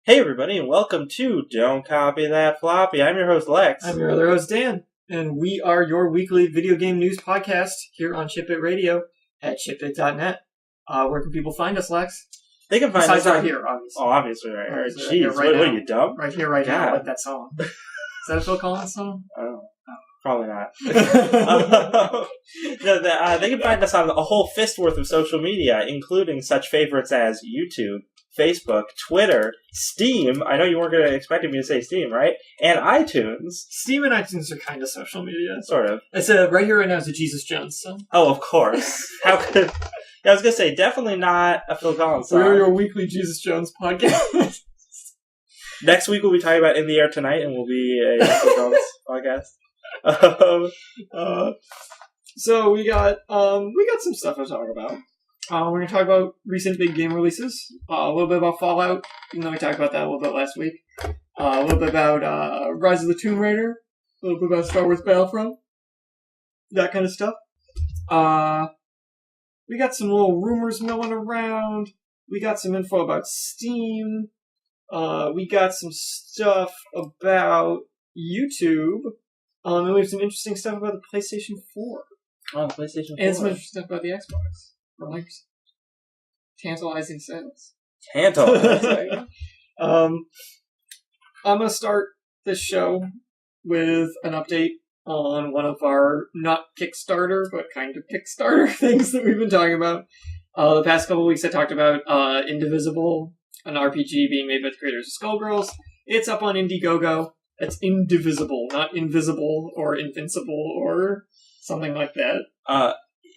Hey everybody, and welcome to Don't Copy That Floppy. I'm your host Lex. I'm your other host Dan, and we are your weekly video game news podcast here on Chipit Radio at chipit.net. Where can people find us, Lex? They can find Besides us right here, obviously. Oh, obviously right here. Obviously Jeez, right here, what are you, dumb? Right here, right God. now, like that song. Is that a Phil Collins song? Oh, probably not. They can find us on a whole fist worth of social media, including such favorites as YouTube, Facebook, Twitter, Steam. I know you weren't going to expect me to say Steam, right? And iTunes. Steam and iTunes are kind of social media. Sort of. It's right here right now is a Jesus Jones song. Oh, of course. How could... I was going to say, definitely not a Phil Collins song. We're your weekly Jesus Jones podcast. Next week we'll be talking about In the Air Tonight, and we'll be a Phil Collins podcast. So we got some stuff to talk about. We're going to talk about recent big game releases, a little bit about Fallout, even though we talked about that a little bit last week, a little bit about Rise of the Tomb Raider, a little bit about Star Wars Battlefront, that kind of stuff. We got some little rumors milling around, we got some info about Steam, we got some stuff about YouTube, and we have some interesting stuff about the PlayStation 4. Oh, PlayStation 4. And some interesting stuff about the Xbox. Or like tantalizing sales. Tantalizing. I'm going to start this show with an update on one of our not Kickstarter, but kind of Kickstarter things that we've been talking about. The past couple of weeks I talked about Indivisible, an RPG being made by the creators of Skullgirls. It's up on Indiegogo. It's Indivisible, not Invisible or Invincible or something like that.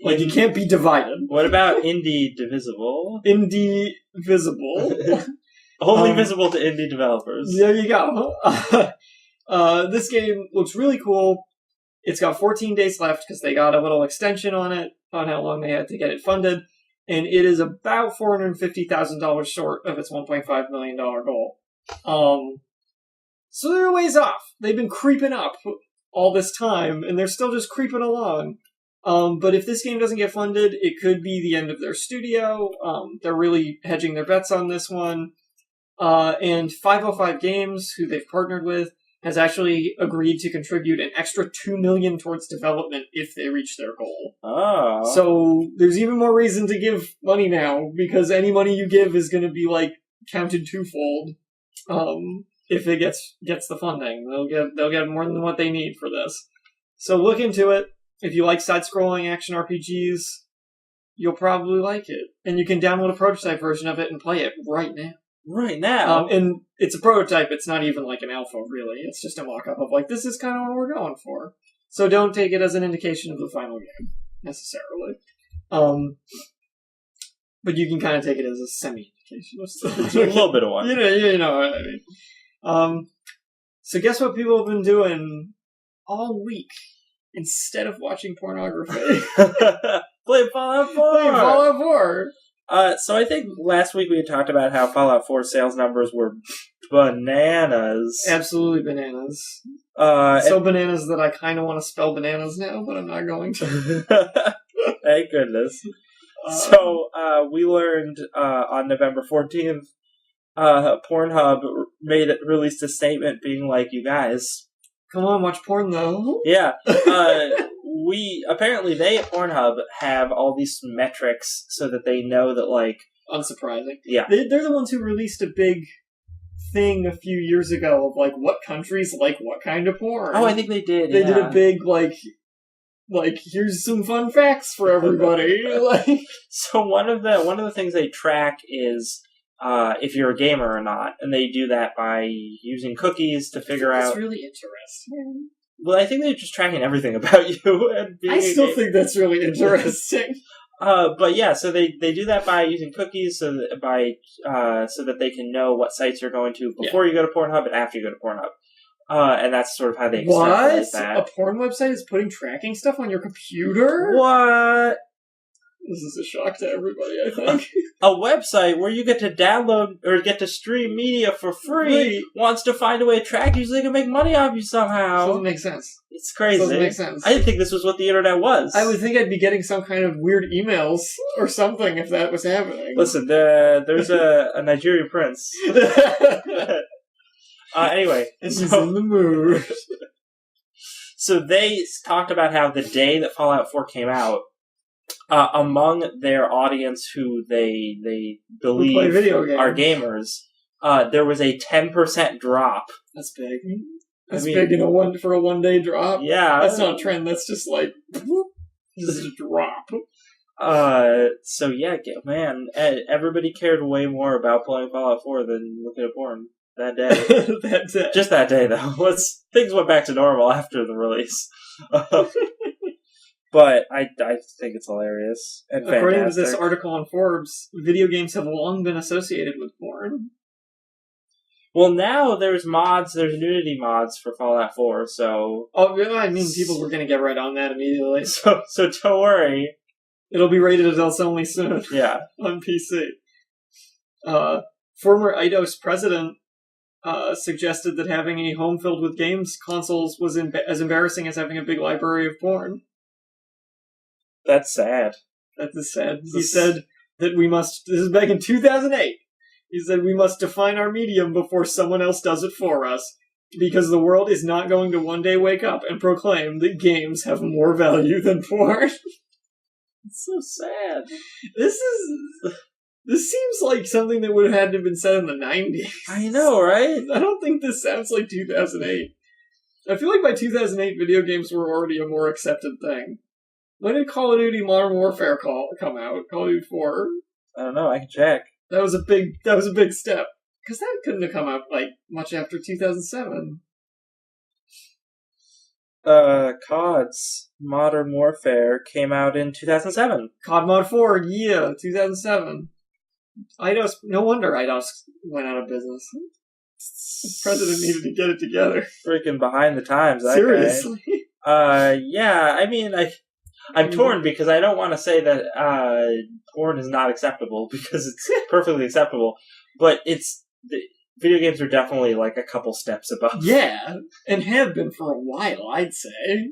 Like, you can't be divided. What about Indie Divisible? Indivisible. Only visible to indie developers. There you go. This game looks really cool. It's got 14 days left because they got a little extension on it, on how long they had to get it funded. And it is about $450,000 short of its $1.5 million goal. So they're a ways off. They've been creeping up all this time, and they're still just creeping along. But if this game doesn't get funded, it could be the end of their studio. They're really hedging their bets on this one. And 505 Games, who they've partnered with, has actually agreed to contribute an extra $2 million towards development if they reach their goal. Oh. So there's even more reason to give money now, because any money you give is going to be like counted twofold. If it gets the funding, they'll get more than what they need for this. So look into it. If you like side-scrolling action RPGs, you'll probably like it. And you can download a prototype version of it and play it right now. Right now? And it's a prototype. It's not even like an alpha, really. It's just a mock-up of, like, this is kind of what we're going for. So don't take it as an indication of the final game, necessarily. But you can kind of take it as a semi-indication. A little bit of one. You know what I mean. So guess what people have been doing all week? Instead of watching pornography. Play Fallout 4! Play Fallout 4! So I think last week we had talked about how Fallout 4 sales numbers were bananas. Absolutely bananas. So bananas that I kind of want to spell bananas now, but I'm not going to. Thank goodness. So we learned on November 14th, Pornhub released a statement being like, you guys... Come on, watch porn, though. Yeah. Apparently they at Pornhub have all these metrics so that they know that, like... Unsurprising. Yeah. They're the ones who released a big thing a few years ago of, like, what countries like what kind of porn. Oh, I think they did, They did a big, like, here's some fun facts for everybody. So one of the things they track is... if you're a gamer or not, and they do that by using cookies to figure out... That's really interesting. Well, I think they're just tracking everything about you. And I still think that's really interesting. But yeah, so they do that by using cookies, so that they can know what sites you're going to before you go to Pornhub and after you go to Pornhub. And that's sort of how they extrapolate that. A porn website is putting tracking stuff on your computer? What? This is a shock to everybody, I think. A website where you get to download or get to stream media for free wants to find a way to track you so they can make money off you somehow. Doesn't make sense. It's crazy. Doesn't make sense. I didn't think this was what the internet was. I would think I'd be getting some kind of weird emails or something if that was happening. Listen, there's a Nigerian prince Anyway. He's in the mood. So they talked about how the day that Fallout 4 came out, among their audience who they believe play video games. are gamers, there was a 10% drop. That's big. That's big for a 1 day drop. Yeah. That's not a trend, that's just like, just a drop. So yeah, man, everybody cared way more about playing Fallout 4 than looking at porn that day. That day. Just that day, though. Things went back to normal after the release. But I think it's hilarious and According fantastic. to this article on Forbes, video games have long been associated with porn. Well, now there's nudity mods for Fallout 4, so... Oh, I mean, people were going to get right on that immediately. So don't worry. It'll be rated adults only soon. Yeah. On PC. Former Eidos president suggested that having a home filled with games consoles was as embarrassing as having a big library of porn. That's sad. That is sad. He said that we must... This is back in 2008. He said we must define our medium before someone else does it for us, because the world is not going to one day wake up and proclaim that games have more value than porn. It's so sad. This seems like something that would have had to have been said in the 90s. I know, right? I don't think this sounds like 2008. I feel like by 2008, video games were already a more accepted thing. When did Call of Duty Modern Warfare come out? Call of Duty 4? I don't know, I can check. That was a big step. Because that couldn't have come out, much after 2007. COD's Modern Warfare came out in 2007. COD Mod 4, 2007. Eidos, no wonder Eidos went out of business. The president needed to get it together. Freaking behind the times, Seriously. Yeah, I mean, I'm torn because I don't want to say that porn is not acceptable, because it's perfectly acceptable, but video games are definitely like a couple steps above. Yeah, and have been for a while, I'd say.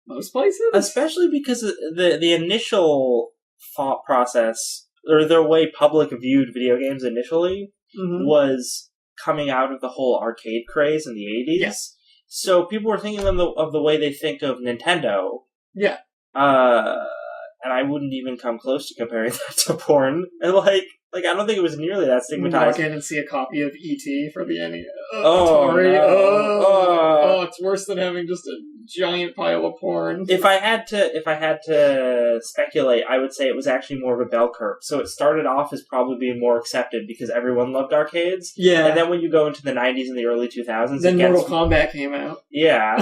Most places? Especially because the initial thought process, or the way public viewed video games initially, was coming out of the whole arcade craze in the 80s. Yes. So people were thinking of the way they think of Nintendo. Yeah. And I wouldn't even come close to comparing that to porn. And I don't think it was nearly that stigmatized. Walk in and see a copy of E.T. for the NES. Atari. No. It's worse than having just a giant pile of porn. If I had to speculate, I would say it was actually more of a bell curve. So it started off as probably being more accepted because everyone loved arcades. Yeah. And then when you go into the 90s and the early 2000s, then Mortal Kombat came out. Yeah.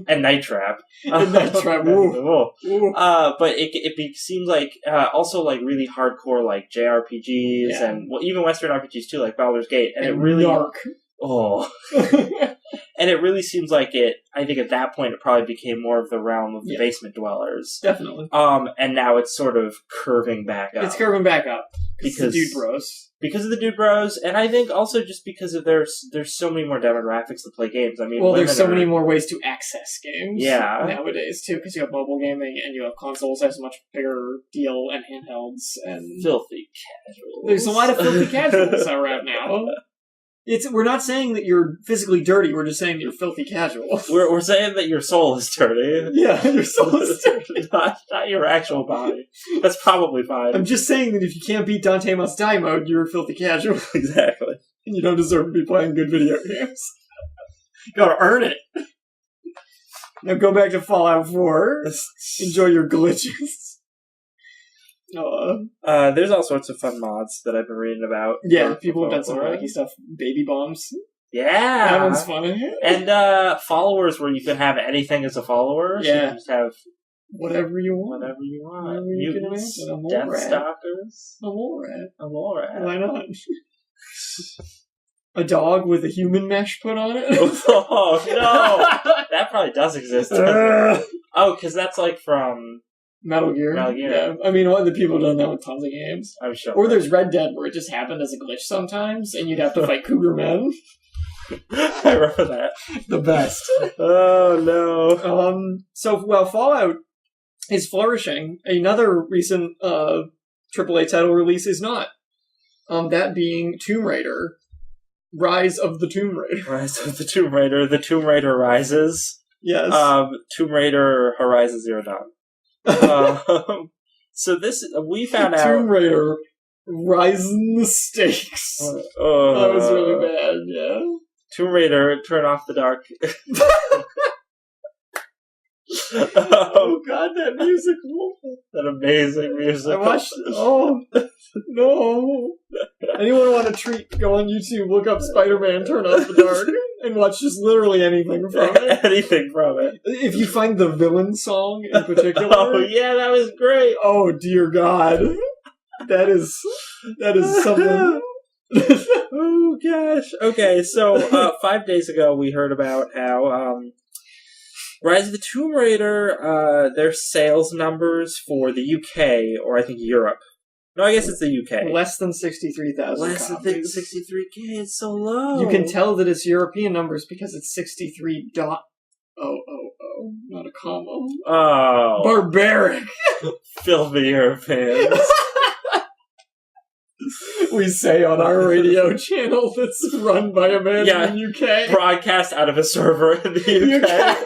And Night Trap. Night Trap. But it seems like also like really hardcore like JRPGs and even Western RPGs too, like Baldur's Gate, and it really dark. And it really seems like I think at that point it probably became more of the realm of the basement dwellers. Definitely. And now it's sort of curving back up. It's curving back up because of the dude bros. Because of the dude bros, and I think also just because of there's so many more demographics to play games. I mean, there's so many more ways to access games nowadays too, because you have mobile gaming and you have consoles has a much bigger deal, and handhelds and filthy casuals. There's a lot of filthy casuals around now. We're not saying that you're physically dirty. We're just saying that you're filthy casual. We're saying that your soul is dirty. Yeah, your soul is dirty. not your actual body. That's probably fine. I'm just saying that if you can't beat Dante Must Die mode, you're a filthy casual. Exactly. And you don't deserve to be playing good video games. You gotta earn it. Now go back to Fallout 4. Enjoy your glitches. There's all sorts of fun mods that I've been reading about. Yeah, people have done some wacky stuff. Baby bombs. Yeah. That one's funny. And followers where you can have anything as a follower. So you just have whatever you want. Whatever you want. Whatever you can imagine. Deathstalkers. A mole rat. A mole rat. Why not? A dog with a human mesh put on it? Oh, no! That probably does exist. Because that's like from... Metal Gear. Yeah. I mean, the people have done that with tons of games. I'm sure. Or there's Red Dead, where it just happened as a glitch sometimes, and you'd have to fight cougar men. I remember that. The best. Oh, no. So, while Fallout is flourishing, another recent AAA title release is not. That being Tomb Raider. Rise of the Tomb Raider. Rise of the Tomb Raider. The Tomb Raider rises. Yes. Tomb Raider Horizon Zero Dawn. So we found out... Tomb Raider rising the stakes. That was really bad, yeah. Tomb Raider, turn off the dark. Oh god, that musical. That amazing musical. I watched it. Oh, no. Anyone want a treat, go on YouTube, look up Spider-Man, turn off the dark, and watch just literally anything from it. Anything from it. If you find the villain song in particular. Oh, yeah, that was great. Oh, dear God. That is something. Oh, gosh. Okay, so 5 days ago we heard about how Rise of the Tomb Raider, their sales numbers for the UK, or I think Europe. No, I guess it's the UK. Less than 63,000 Less than 63K, it's so low. You can tell that it's European numbers because it's 63.000, not a comma. Oh. Barbaric. Filthy Europeans. We say on our radio channel that's run by a man in the UK. Broadcast out of a server in the UK.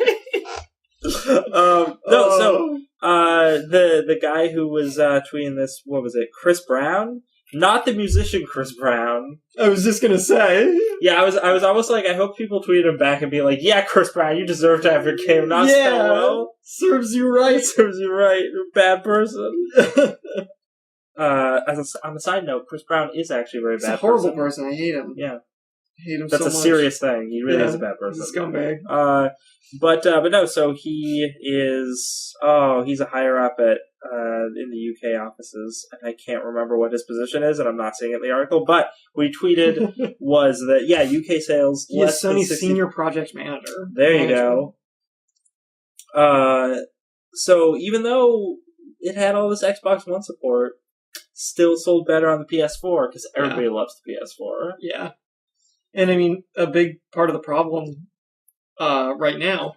The guy who was tweeting this, what was it, Chris Brown? Not the musician Chris Brown. I was just gonna say. Yeah, I was almost like, I hope people tweet him back and be like, yeah, Chris Brown, you deserve to have your game not spelled well. Serves you right. Serves you right. You're a bad person. On a side note, Chris Brown is actually a very bad person. He's a horrible person. I hate him. Yeah. I hate him That's so much. a serious thing. He really is a bad person. He's a scumbag. But no, so he is, he's a higher up at, in the UK offices, and I can't remember what his position is, and I'm not seeing it in the article, but what he tweeted was that, UK sales... He is Sony's senior project manager. There you go. So even though it had all this Xbox One support, still sold better on the PS4, because everybody loves the PS4. Yeah. And I mean, a big part of the problem right now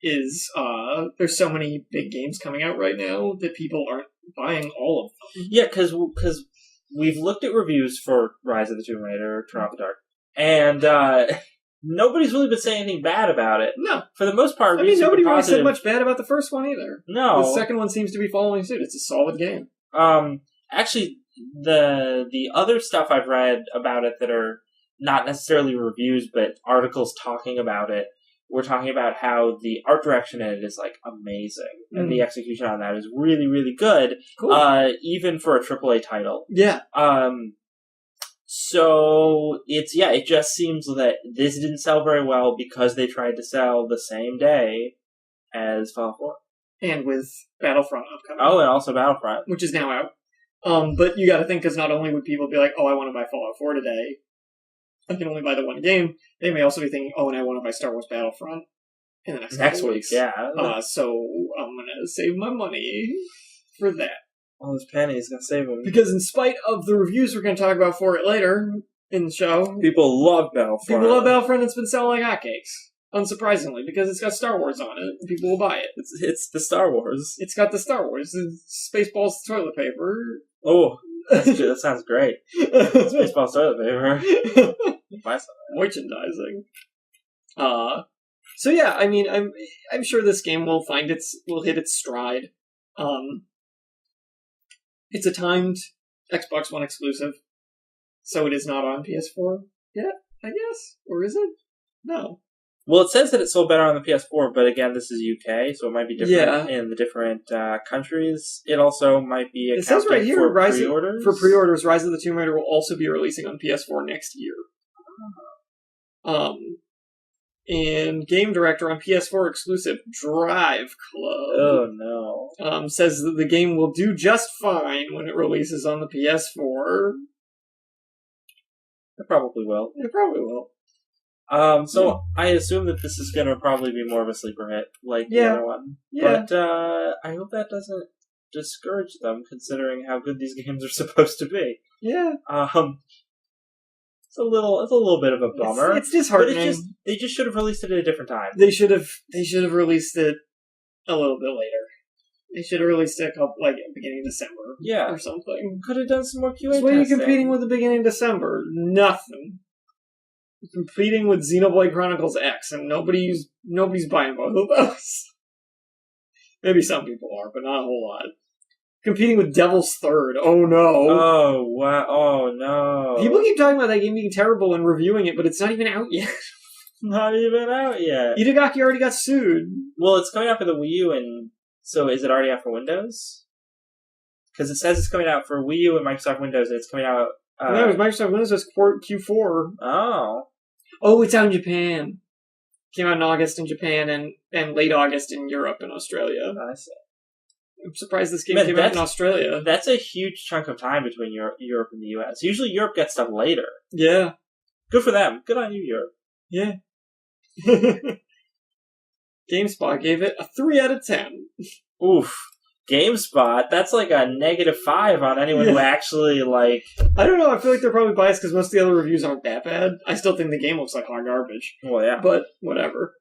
is there's so many big games coming out right now that people aren't buying all of them. Yeah, because we've looked at reviews for Rise of the Tomb Raider, Turn Off the Dark, and nobody's really been saying anything bad about it. No. For the most part, nobody really said much bad about the first one either. No. The second one seems to be following suit. It's a solid game. Actually, the other stuff I've read about it that are not necessarily reviews, but articles talking about it, we're talking about how the art direction in it is, like, amazing. And the execution on that is really, really good. Cool. Even for a AAA title. Yeah. So, it just seems that this didn't sell very well because they tried to sell the same day as Fallout 4. And with Battlefront upcoming. Oh, and also Battlefront. Which is now out. But you gotta think, because not only would people be like, oh, I want to buy Fallout 4 today, I can only buy the one game, they may also be thinking, oh, and I want to buy Star Wars Battlefront in the next week. Yeah. So I'm gonna save my money for that. All those pennies, gonna save them. Because in spite of the reviews we're gonna talk about for it later in the show, people love Battlefront. It's been selling like hotcakes. Unsurprisingly, because it's got Star Wars on it, and people will buy it. It's the Star Wars. It's got the Star Wars. Spaceballs toilet paper. Oh, that sounds great. Spaceballs toilet paper. Buy some merchandising. So yeah, I mean, I'm sure this game will hit its stride. It's a timed Xbox One exclusive, so it is not on PS4 yet, I guess, or is it? No. Well, it says that it sold better on the PS4, but again, this is UK, so it might be different in the different countries. It also might be it says right here, pre-orders. For pre-orders, Rise of the Tomb Raider will also be releasing on PS4 next year. And game director on PS4 exclusive Drive Club. Oh no! Says that the game will do just fine when it releases on the PS4. It probably will. It probably will. I assume that this is going to probably be more of a sleeper hit, like the other one. Yeah. But I hope that doesn't discourage them, considering how good these games are supposed to be. Yeah. It's a little bit of a bummer. It's disheartening. But they just should have released it at a different time. They should have released it a little bit later. They should have released it beginning of December, or something. Could have done some more QA testing. What are you competing with the beginning of December? Nothing. competing with Xenoblade Chronicles X, and nobody's buying both of those. Maybe some people are, but not a whole lot. Competing with Devil's Third. Oh no. Oh, wow. Oh, no. People keep talking about that game being terrible and reviewing it, but it's not even out yet. Not even out yet. Itagaki already got sued. Well, it's coming out for the Wii U, and so is it already out for Windows? Because it says it's coming out for Wii U and Microsoft Windows, and it's coming out... No, it was Microsoft Windows as Q4. Oh. Oh, it's out in Japan. Came out in August in Japan and late August in Europe and Australia. I see. I'm surprised this game came out in Australia. That's a huge chunk of time between Europe and the US. Usually Europe gets stuff later. Yeah. Good for them. Good on you, Europe. Yeah. GameSpot gave it a 3 out of 10. Oof. GameSpot, that's like a -5 on anyone who actually, like... I don't know, I feel like they're probably biased because most of the other reviews aren't that bad. I still think the game looks like hot garbage. Well, yeah. But, whatever.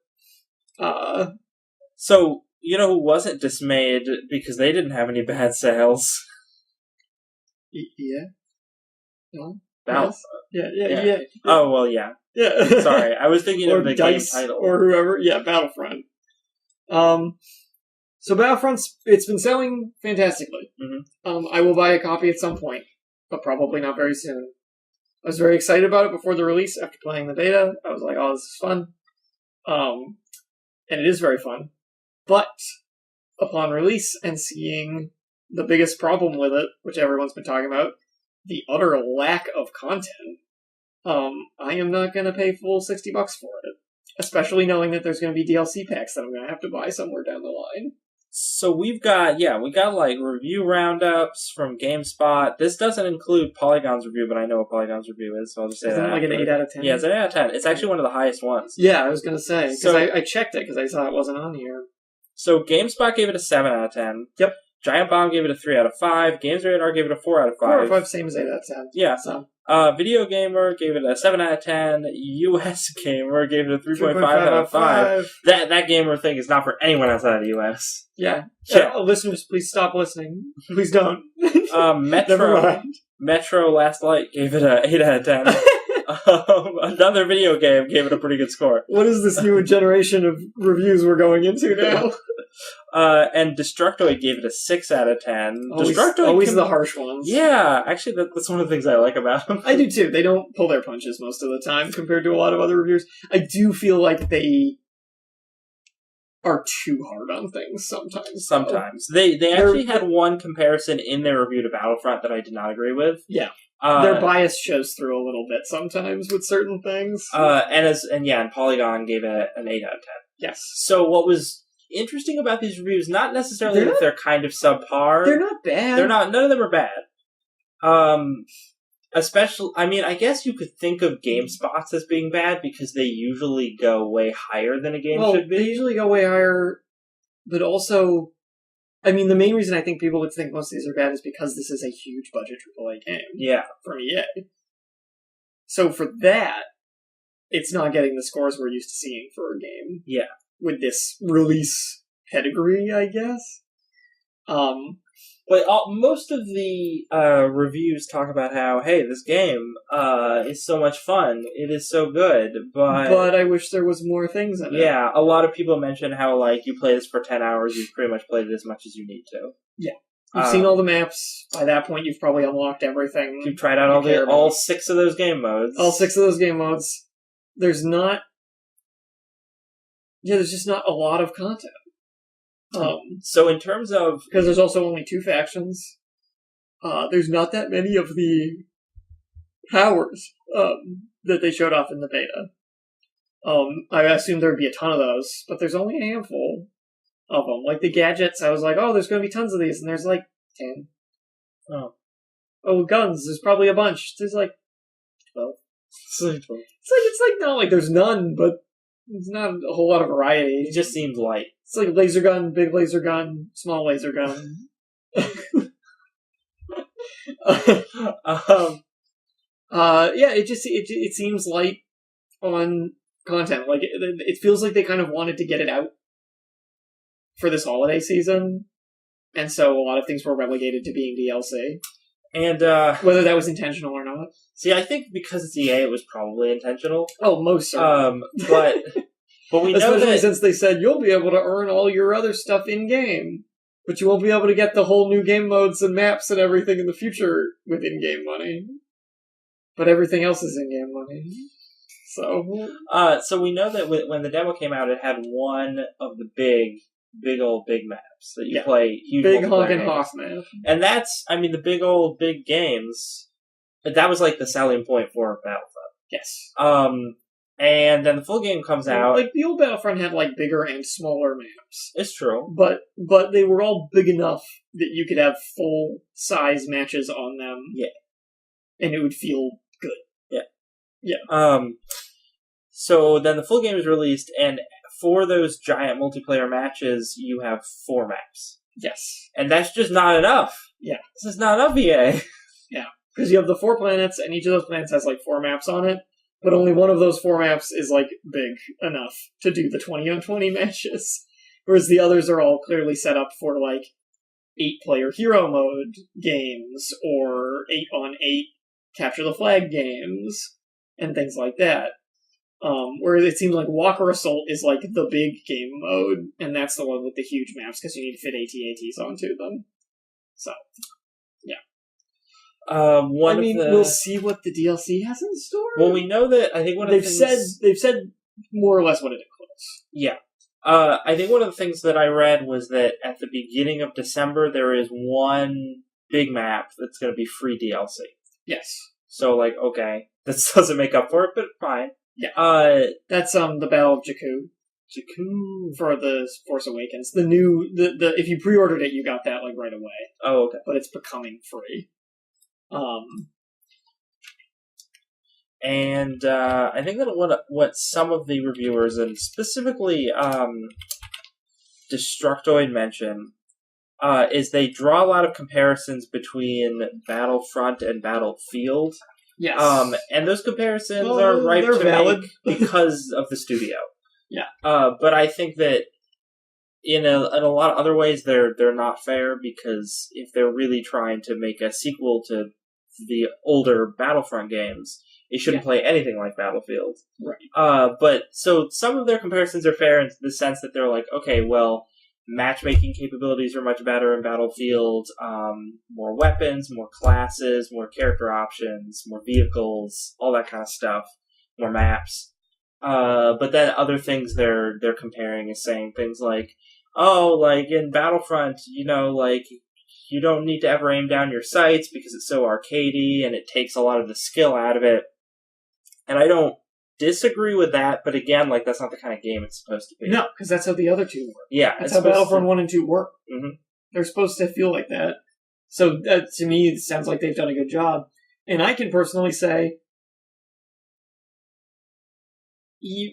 So, you know who wasn't dismayed because they didn't have any bad sales? Yeah? No? Battlefront. Yeah. Oh, well, yeah. Yeah. Sorry, I was thinking of the Dice game title. Or whoever. Yeah, Battlefront. So Battlefront's, it's been selling fantastically. Mm-hmm. I will buy a copy at some point, but probably not very soon. I was very excited about it before the release. After playing the beta, I was like, oh, this is fun. And it is very fun. But upon release and seeing the biggest problem with it, which everyone's been talking about, the utter lack of content, I am not going to pay full $60 for it. Especially knowing that there's going to be DLC packs that I'm going to have to buy somewhere down the line. So we got like review roundups from GameSpot. This doesn't include Polygon's review, but I know what Polygon's review is, so I'll just say Isn't that. Isn't it like an 8 out of 10? Yeah, it's an 8 out of 10. It's actually one of the highest ones. Yeah, I was going to say, because So, I checked it because I saw it wasn't on here. So GameSpot gave it a 7 out of 10. Yep. Giant Bomb gave it a 3 out of 5. Games Radar gave it a 4 out of 5. 4 out of 5, same as 8 out of 10. Yeah. So. Video Gamer gave it a 7 out of 10. US Gamer gave it a 3.5 out of 5. That gamer thing is not for anyone outside of the US. Yeah. Yeah. Listeners, please stop listening. Please don't. Metro Last Light gave it a 8 out of 10. Another video game gave it a pretty good score. What is this new generation of reviews we're going into now? And Destructoid gave it a 6 out of 10. Always the harsh ones. Yeah, actually, that's one of the things I like about them. I do too. They don't pull their punches most of the time compared to a lot of other reviewers. I do feel like they are too hard on things sometimes. Sometimes. They actually had one comparison in their review to Battlefront that I did not agree with. Yeah. Their bias shows through a little bit sometimes with certain things. And Polygon gave it an 8 out of 10. Yes. So what was interesting about these reviews, not necessarily that they're kind of subpar. They're not bad. None of them are bad. Especially, I mean, I guess you could think of GameSpots as being bad because they usually go way higher than a game should be. They usually go way higher, but also, I mean, the main reason I think people would think most of these are bad is because this is a huge budget AAA game. Yeah. From EA. So for that, it's not getting the scores we're used to seeing for a game. Yeah. With this release pedigree, I guess. But most of the reviews talk about how, hey, this game is so much fun. It is so good, but I wish there was more things in it. Yeah, a lot of people mention how, like, you play this for 10 hours, you've pretty much played it as much as you need to. Yeah. You've seen all the maps. By that point, you've probably unlocked everything. You've tried out all 6 of those game modes. All 6 of those game modes. There's just not a lot of content. So in terms of... Because there's also only 2 factions. There's not that many of the powers that they showed off in the beta. I assumed there would be a ton of those, but there's only a handful of them. Like the gadgets, I was like, oh, there's going to be tons of these, and there's like 10. Oh, guns, there's probably a bunch. There's like 12. It's like not like there's none, but there's not a whole lot of variety. It just seems light. It's like laser gun, big laser gun, small laser gun. It seems light on content. Like it feels like they kind of wanted to get it out for this holiday season, and so a lot of things were relegated to being DLC. And, whether that was intentional or not. see, I think because it's EA, it was probably intentional. Oh, most certainly. But we know especially that... since they said you'll be able to earn all your other stuff in-game, but you won't be able to get the whole new game modes and maps and everything in the future with in-game money. But everything else is in-game money. So we know that when the demo came out, it had one of the big maps that you play. Huge big honk and games. hoff map. And that's, I mean, the big games, that was like the selling point for Battlefront. Yes. And then the full game comes out. Like, the old Battlefront had, like, bigger and smaller maps. It's true. But they were all big enough that you could have full-size matches on them. Yeah. And it would feel good. Yeah. Yeah. So then the full game is released, and for those giant multiplayer matches, you have 4 maps. Yes. And that's just not enough. Yeah. This is not enough, EA. Yeah. Because you have the 4 planets, and each of those planets has, like, 4 maps on it. But only one of those 4 maps is, like, big enough to do the 20-on-20 matches. Whereas the others are all clearly set up for, like, 8-player hero mode games, or 8-on-8 capture the flag games, and things like that. Whereas it seems like Walker Assault is, like, the big game mode, and that's the one with the huge maps, because you need to fit AT-ATs onto them. So, yeah. We'll see what the DLC has in store. Well, we know that I think one of the things... They've said more or less what it includes. Yeah. I think one of the things that I read was that at the beginning of December, there is one big map that's going to be free DLC. Yes. So, like, okay, that doesn't make up for it, but fine. Yeah. That's the Battle of Jakku. Jakku. For the Force Awakens. The new... the if you pre-ordered it, you got that, like, right away. Oh, okay. But it's becoming free. And I think that what some of the reviewers, and specifically Destructoid mention, is they draw a lot of comparisons between Battlefront and Battlefield. Yes. And those comparisons are ripe to valid. make because of the studio. Yeah. But I think that in a lot of other ways they're not fair, because if they're really trying to make a sequel to the older Battlefront games, it shouldn't play anything like Battlefield. Right. But so some of their comparisons are fair in the sense that they're like, okay, well, matchmaking capabilities are much better in Battlefield, more weapons, more classes, more character options, more vehicles, all that kind of stuff, more maps. But then other things they're comparing is saying things like, oh, like in Battlefront, like, you don't need to ever aim down your sights because it's so arcadey and it takes a lot of the skill out of it. And I don't disagree with that, but again, like, that's not the kind of game it's supposed to be. No, because that's how the other two work. Yeah. That's how Battlefront 1 and 2 work. Mm-hmm. They're supposed to feel like that. So that, to me, it sounds like they've done a good job. And I can personally say,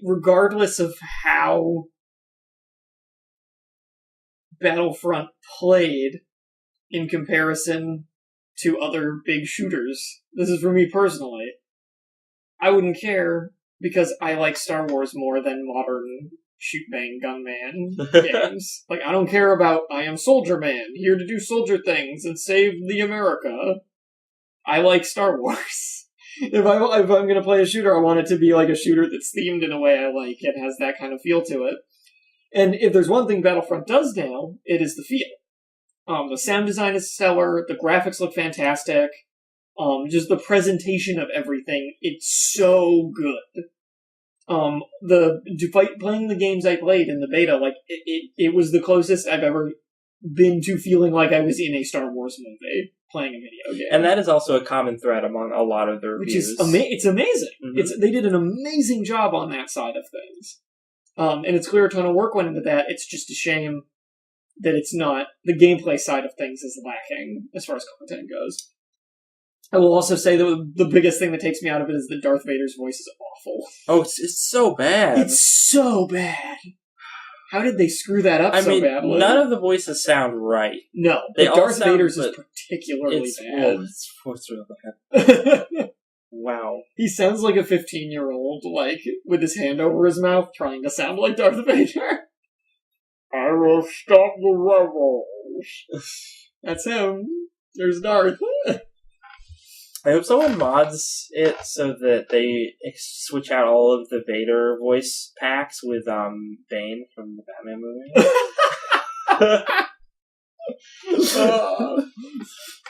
regardless of how Battlefront played in comparison to other big shooters, this is for me personally, I wouldn't care, because I like Star Wars more than modern shoot-bang gunman games. Like, I don't care about, I am Soldier Man, here to do soldier things and save the America. I like Star Wars. If I'm going to play a shooter, I want it to be like a shooter that's themed in a way I like and has that kind of feel to it. And if there's one thing Battlefront does now, it is the feel. The sound design is stellar, the graphics look fantastic, just the presentation of everything, it's so good. Playing the games I played in the beta, like, it was the closest I've ever been to feeling like I was in a Star Wars movie playing a video game. And that is also a common thread among a lot of the reviews. Which is it's amazing. Mm-hmm. They did an amazing job on that side of things. And it's clear a ton of work went into that. It's just a shame that it's not, the gameplay side of things is lacking as far as content goes. I will also say that the biggest thing that takes me out of it is that Darth Vader's voice is awful. Oh, it's so bad. It's so bad. How did they screw that up so badly? None of the voices sound right. No, but Darth Vader's is particularly bad. It's really bad. Wow. He sounds like a 15-year-old, like, with his hand over his mouth, trying to sound like Darth Vader. I will stop the rebels. That's him. There's Darth. I hope someone mods it so that they switch out all of the Vader voice packs with Bane from the Batman movie.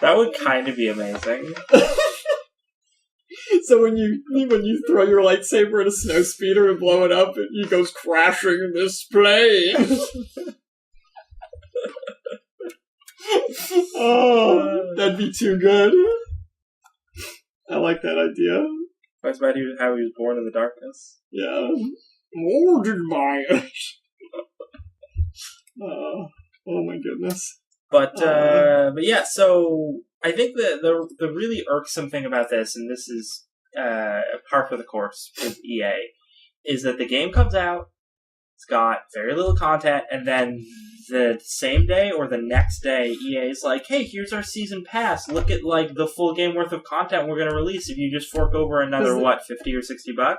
That would kind of be amazing. So when you throw your lightsaber at a snowspeeder and blow it up, he goes crashing this plane. Oh, that'd be too good. I like that idea. That's about how he was born in the darkness. Yeah. Molded by it. Oh my goodness. But yeah, so I think the really irksome thing about this, and this is par for the course with EA, is that the game comes out, it's got very little content, and then the same day or the next day, EA is like, hey, here's our season pass. Look at like the full game worth of content we're going to release if you just fork over another, $50 or $60? $60.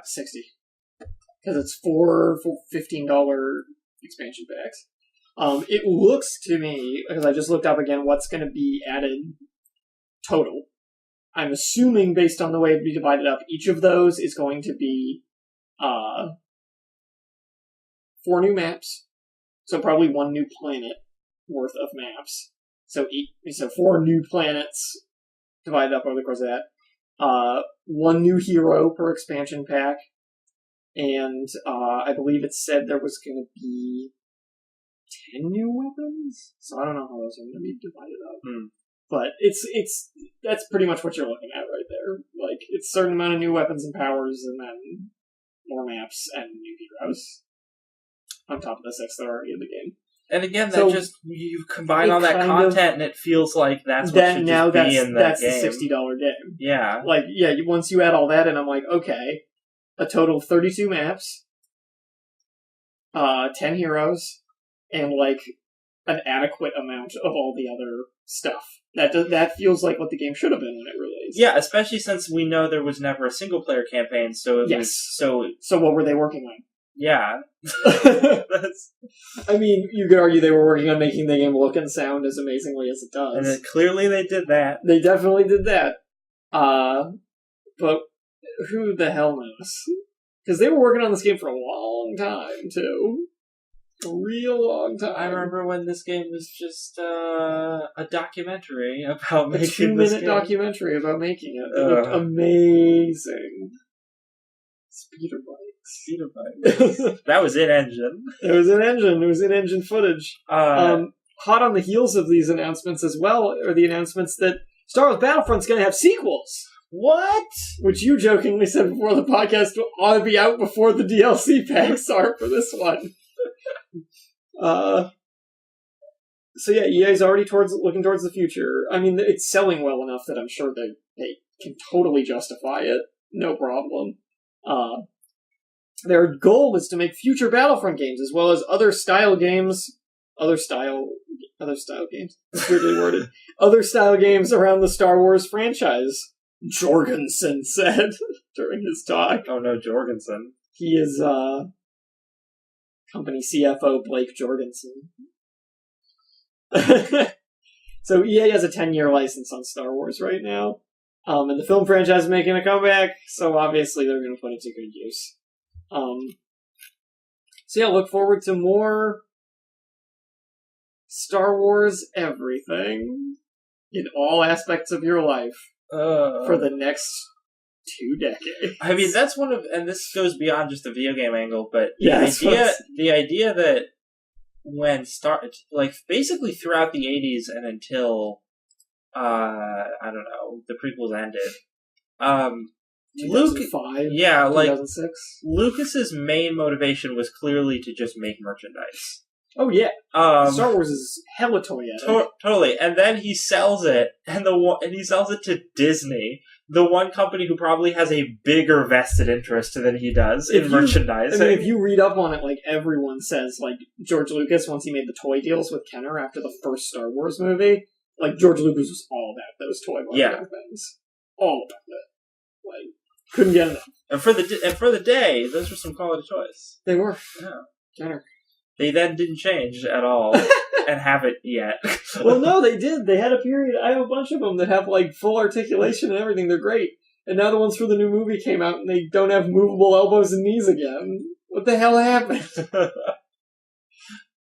Because it's $4 $15 expansion packs. It looks to me, because I just looked up again what's going to be added total. I'm assuming, based on the way we divided up, each of those is going to be 4 new maps. So probably 1 new planet worth of maps. So 4 new planets divided up over the course of that. 1 new hero per expansion pack. And I believe it said there was going to be 10 new weapons? So I don't know how those are going to be divided up. But that's pretty much what you're looking at right there. Like, it's a certain amount of new weapons and powers, and then more maps and new heroes on top of the 6 that are already in the game. And again, you combine all that content, and it feels like that's what should just be in that game. That's the $60 game. Yeah. Like, yeah, once you add all that in, I'm like, okay, a total of 32 maps, 10 heroes, and, like, an adequate amount of all the other stuff. That feels like what the game should have been when it released. Yeah, especially since we know there was never a single-player campaign, so it was... So what were they working on? Yeah. I mean, you could argue they were working on making the game look and sound as amazingly as it does. And then clearly they did that. They definitely did that. But who the hell knows? Because they were working on this game for a long time, too. A real long time. I remember when this game was just a documentary about making this game. A 2-minute documentary about making it. It looked amazing. Speeder bikes. That was in-engine. It was in-engine. It was in-engine footage. Hot on the heels of these announcements as well are the announcements that Star Wars Battlefront's going to have sequels. What? Which you jokingly said before the podcast ought to be out before the DLC packs are for this one. So yeah, EA's already looking towards the future. I mean, it's selling well enough that I'm sure they can totally justify it. No problem. Their goal is to make future Battlefront games as well as other style games. Other style games. Weirdly worded. Other style games around the Star Wars franchise. Jorgensen said during his talk. Oh no, Jorgensen. He is company CFO Blake Jorgensen. So EA has a 10-year license on Star Wars right now. And the film franchise is making a comeback, so obviously they're going to put it to good use. So yeah, look forward to more Star Wars everything in all aspects of your life for the next 2 decades. I mean, that's one of, and this goes beyond just the video game angle, but yeah, the idea that when basically throughout the 80s and until I don't know, the prequels ended. 2005? Yeah, 2006? Lucas's main motivation was clearly to just make merchandise. Oh yeah, Star Wars is hella toyetic. Totally, and then he sells it, and he sells it to Disney, the one company who probably has a bigger vested interest than he does in merchandising. I mean, if you read up on it, like, everyone says, like, George Lucas, once he made the toy deals with Kenner after the first Star Wars movie, like, George Lucas was all about those toy marketing things. All about it. Like, couldn't get enough. And for the day, those were some quality toys. They were. Yeah. Kenner. They then didn't change at all, and haven't yet. Well, no, they did. They had a period. I have a bunch of them that have like full articulation and everything. They're great. And now the ones for the new movie came out, and they don't have movable elbows and knees again. What the hell happened?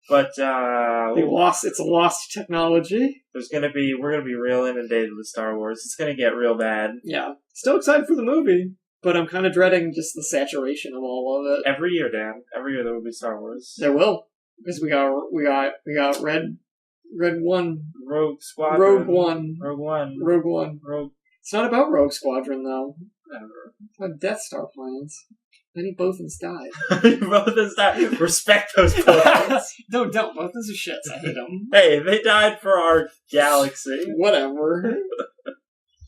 But It's a lost technology. we're gonna be real inundated with Star Wars. It's gonna get real bad. Yeah, still excited for the movie, but I'm kind of dreading just the saturation of all of it. Every year, Dan. Every year there will be Star Wars. There will, because we got Red One, Rogue Squadron. Rogue One. Rogue One. It's not about Rogue Squadron though. Whatever. It's about Death Star plans. I think Bothans died. Bothans died. Respect those Bothans. No, don't. Bothans are shits. I hate them. Hey, they died for our galaxy. Whatever.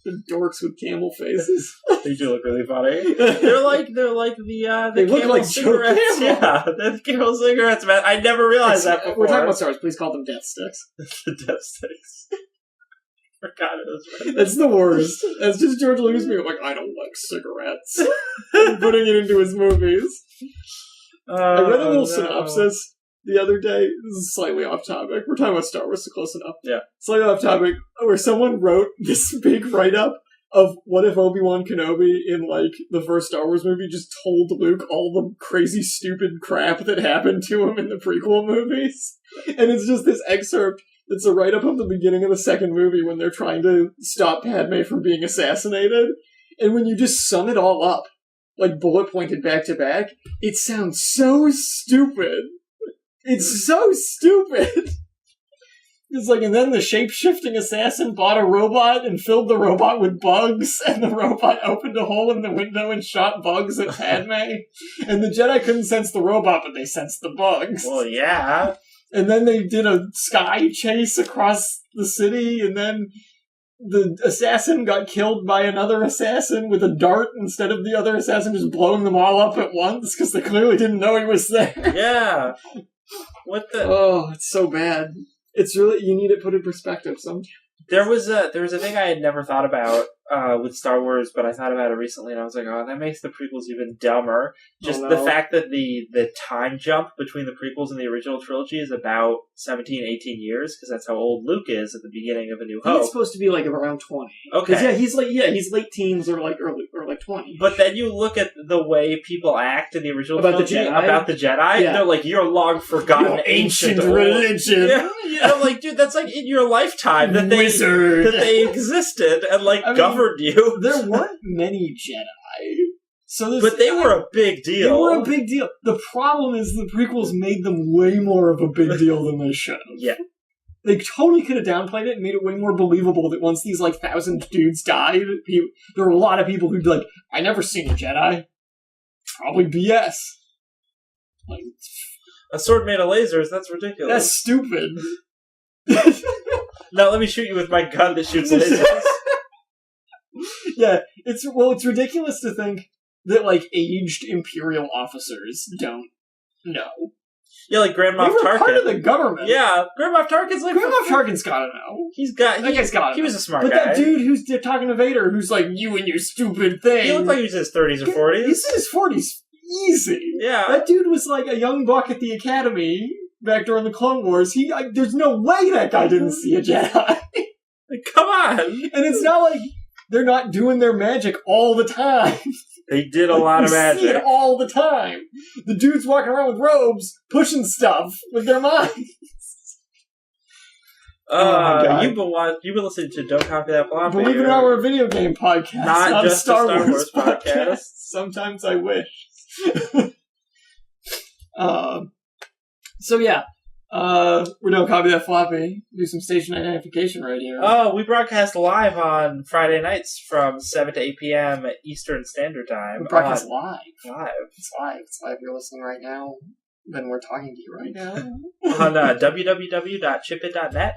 The dorks with camel faces. They do look really funny. They're like the They look Camel like cigarettes. Joe Camel. Yeah, the Camel cigarettes, man. I never realized that before. We're talking about Star Wars. Please call them Death Sticks. The Death Sticks. Forgot it was right. That's the worst. That's just George Lucas being like, I don't like cigarettes. And putting it into his movies. I read a little synopsis the other day. This is slightly off topic. We're talking about Star Wars, so close enough. Yeah. Slightly off topic, where someone wrote this big write-up of what if Obi-Wan Kenobi in, like, the first Star Wars movie just told Luke all the crazy, stupid crap that happened to him in the prequel movies. And it's just this excerpt. It's a write-up of the beginning of the second movie when they're trying to stop Padme from being assassinated. And when you just sum it all up, like bullet pointed back to back, it sounds so stupid. It's so stupid. It's like, and then the shape-shifting assassin bought a robot and filled the robot with bugs, and the robot opened a hole in the window and shot bugs at Padme. And the Jedi couldn't sense the robot, but they sensed the bugs. Well, yeah. And then they did a sky chase across the city, and then the assassin got killed by another assassin with a dart instead of the other assassin just blowing them all up at once, because they clearly didn't know he was there. Yeah. What the... Oh, it's so bad. It's really, you need it put in perspective sometimes. There was a thing I had never thought about with Star Wars, but I thought about it recently, and I was like, oh, that makes the prequels even dumber. Just the fact that the time jump between the prequels and the original trilogy is about 17, 18 years, because that's how old Luke is at the beginning of A New Hope. He's supposed to be like around 20. Okay. He's late teens or like early 20. But then you look at the way people act in the original About the trilogy Jedi? about the Jedi, Yeah. they're like, you're long forgotten Your ancient religion. Yeah. I'm like, dude, that's like in your lifetime that they existed and governed you. There weren't many Jedi. But they were a big deal. They were a big deal. The problem is the prequels made them way more of a big deal than they should have. Yeah. They totally could have downplayed it and made it way more believable that once these 1,000 dudes died, there were a lot of people who'd be like, I never seen a Jedi. Probably BS. A sword made of lasers, that's ridiculous. That's stupid. Now let me shoot you with my gun that shoots lasers. Yeah, it's ridiculous to think that, aged Imperial officers don't know. Yeah, like Grand Moff Tarkin. They were part of the government. Yeah, Grand Moff Tarkin's Grand Moff Tarkin's gotta know. That guy's got He was a smart guy. But that dude who's talking to Vader, who's like, you and your stupid thing. He looked like he was in his 30s or 40s. He's in his 40s. Easy. Yeah. That dude was like a young buck at the Academy back during the Clone Wars. There's no way that guy didn't see a Jedi. Come on. And it's not like they're not doing their magic all the time. They did a lot of magic. See it all the time. The dudes walking around with robes, pushing stuff with their minds. You've been listening to Don't Copy That Floppy. Believe it or not, we're a video game podcast, not just Star a Star Wars podcast. Sometimes I wish. So yeah, we don't copy that floppy. Do some station identification right here. Oh, we broadcast live on Friday nights from 7 to 8 p.m. Eastern Standard Time. We broadcast live. It's live. It's live. You're listening right now. Then we're talking to you right now. On www.chipit.net.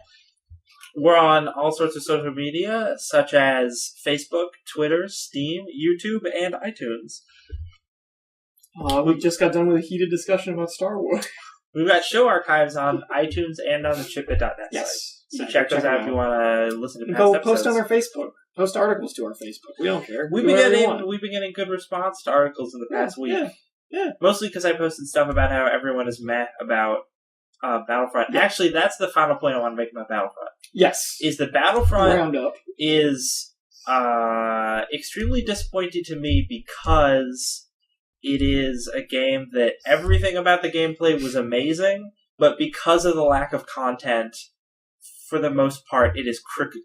We're on all sorts of social media, such as Facebook, Twitter, Steam, YouTube, and iTunes. We just got done with a heated discussion about Star Wars. We've got show archives on iTunes and on the chipit.net site. So check those out if you want to listen to past episodes. Post on our Facebook. Post articles to our Facebook. We don't care. We've been getting good response to articles in the past week. Yeah. Mostly because I posted stuff about how everyone is meh about Battlefront. Yeah. Actually, that's the final point I want to make about Battlefront. Yes. Is that Battlefront Roundup is extremely disappointing to me because it is a game that everything about the gameplay was amazing, but because of the lack of content, for the most part, it is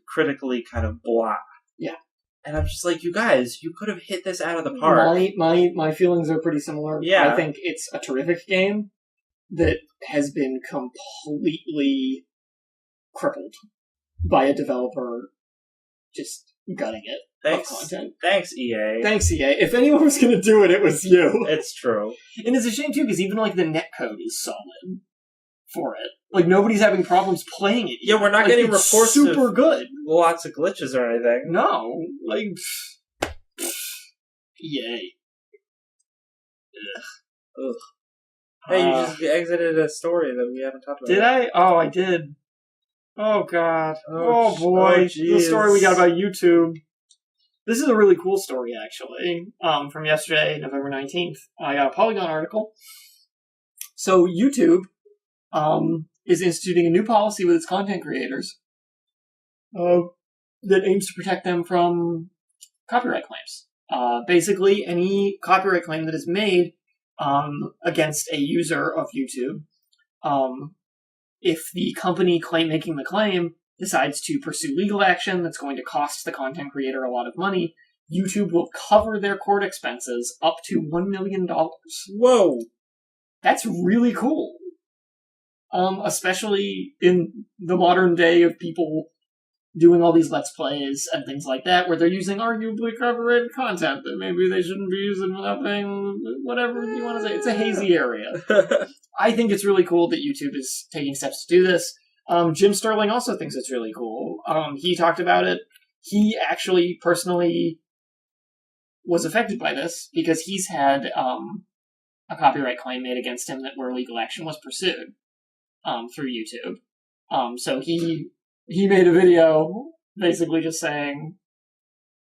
critically kind of blah. Yeah. And I'm just like, you guys, you could have hit this out of the park. My feelings are pretty similar. Yeah. I think it's a terrific game that has been completely crippled by a developer just gutting it of content. Thanks, EA. Thanks, EA. If anyone was going to do it, it was you. It's true. And it's a shame, too, because even, like, the netcode is solid for it. Like, nobody's having problems playing it. Yeah, we're not getting reports super good. Lots of glitches or anything. No. Like, EA. Ugh. Hey, you just exited a story that we haven't talked about. Did I? Oh, I did. Oh, God. Oh boy. The story we got about YouTube. This is a really cool story, actually, from yesterday, November 19th. I got a Polygon article. So, YouTube is instituting a new policy with its content creators that aims to protect them from copyright claims. Basically, any copyright claim that is made against a user of YouTube, if the company making the claim decides to pursue legal action that's going to cost the content creator a lot of money, YouTube will cover their court expenses up to $1 million. Whoa! That's really cool. Especially in the modern day of people doing all these Let's Plays and things like that, where they're using arguably copyrighted content that maybe they shouldn't be using without paying whatever you want to say. It's a hazy area. I think it's really cool that YouTube is taking steps to do this. Jim Sterling also thinks it's really cool. He talked about it. He actually personally was affected by this because he's had a copyright claim made against him where legal action was pursued through YouTube. So he made a video basically just saying,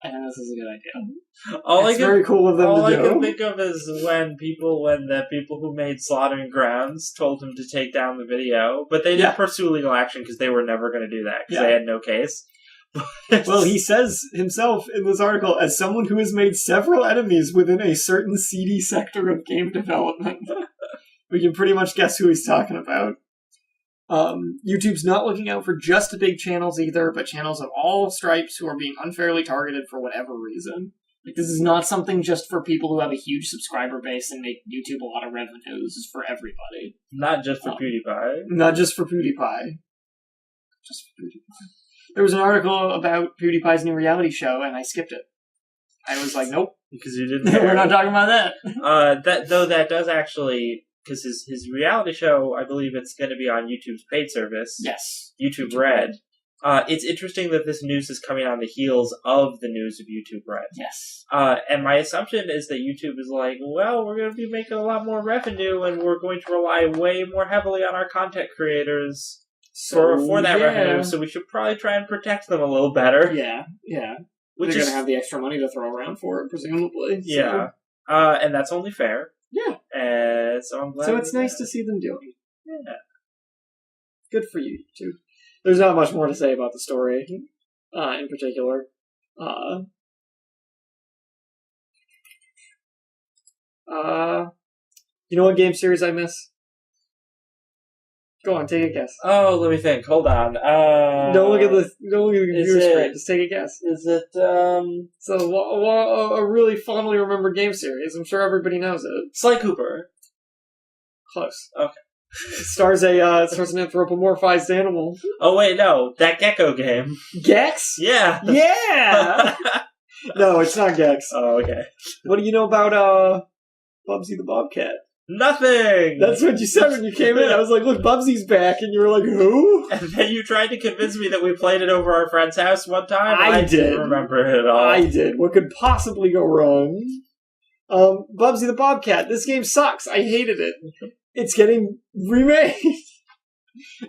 I think this is a good idea. It's very cool of them to do. All I can think of is when the people who made Slaughtering Grounds told him to take down the video, but they didn't pursue legal action because they were never going to do that because they had no case. Well, he says himself in this article, as someone who has made several enemies within a certain seedy sector of game development, we can pretty much guess who he's talking about. YouTube's not looking out for just the big channels either, but channels of all stripes who are being unfairly targeted for whatever reason. Like, this is not something just for people who have a huge subscriber base and make YouTube a lot of revenue. This is for everybody. Not just for PewDiePie. Not just for PewDiePie. Just for PewDiePie. There was an article about PewDiePie's new reality show, and I skipped it. I was like, nope. Because you didn't We're not talking about that. That does actually... Because his reality show, I believe it's going to be on YouTube's paid service. Yes. YouTube Red. It's interesting that this news is coming on the heels of the news of YouTube Red. Yes. And my assumption is that YouTube is like, well, we're going to be making a lot more revenue, and we're going to rely way more heavily on our content creators for that revenue, so we should probably try and protect them a little better. Yeah. They're going to have the extra money to throw around for it, presumably. Yeah. And that's only fair. Yeah. So I'm glad. So it's nice to see them doing. Yeah. Good for you, YouTube. There's not much more to say about the story, in particular. You know what game series I miss? Go on, take a guess. Oh, let me think. Hold on. Don't look at the computer screen. Just take a guess. Is it, It's a really fondly remembered game series. I'm sure everybody knows it. Sly Cooper. Close. Okay. It stars an anthropomorphized animal. Oh, wait, no. That Gecko game. Gex? Yeah. Yeah! No, it's not Gex. Oh, okay. What do you know about, Bubsy the Bobcat? Nothing! That's what you said when you came in. I was like, look, Bubsy's back, and you were like, who? And then you tried to convince me that we played it over our friend's house one time. I didn't remember it at all. I did. What could possibly go wrong? Bubsy the Bobcat. This game sucks. I hated it. It's getting remade.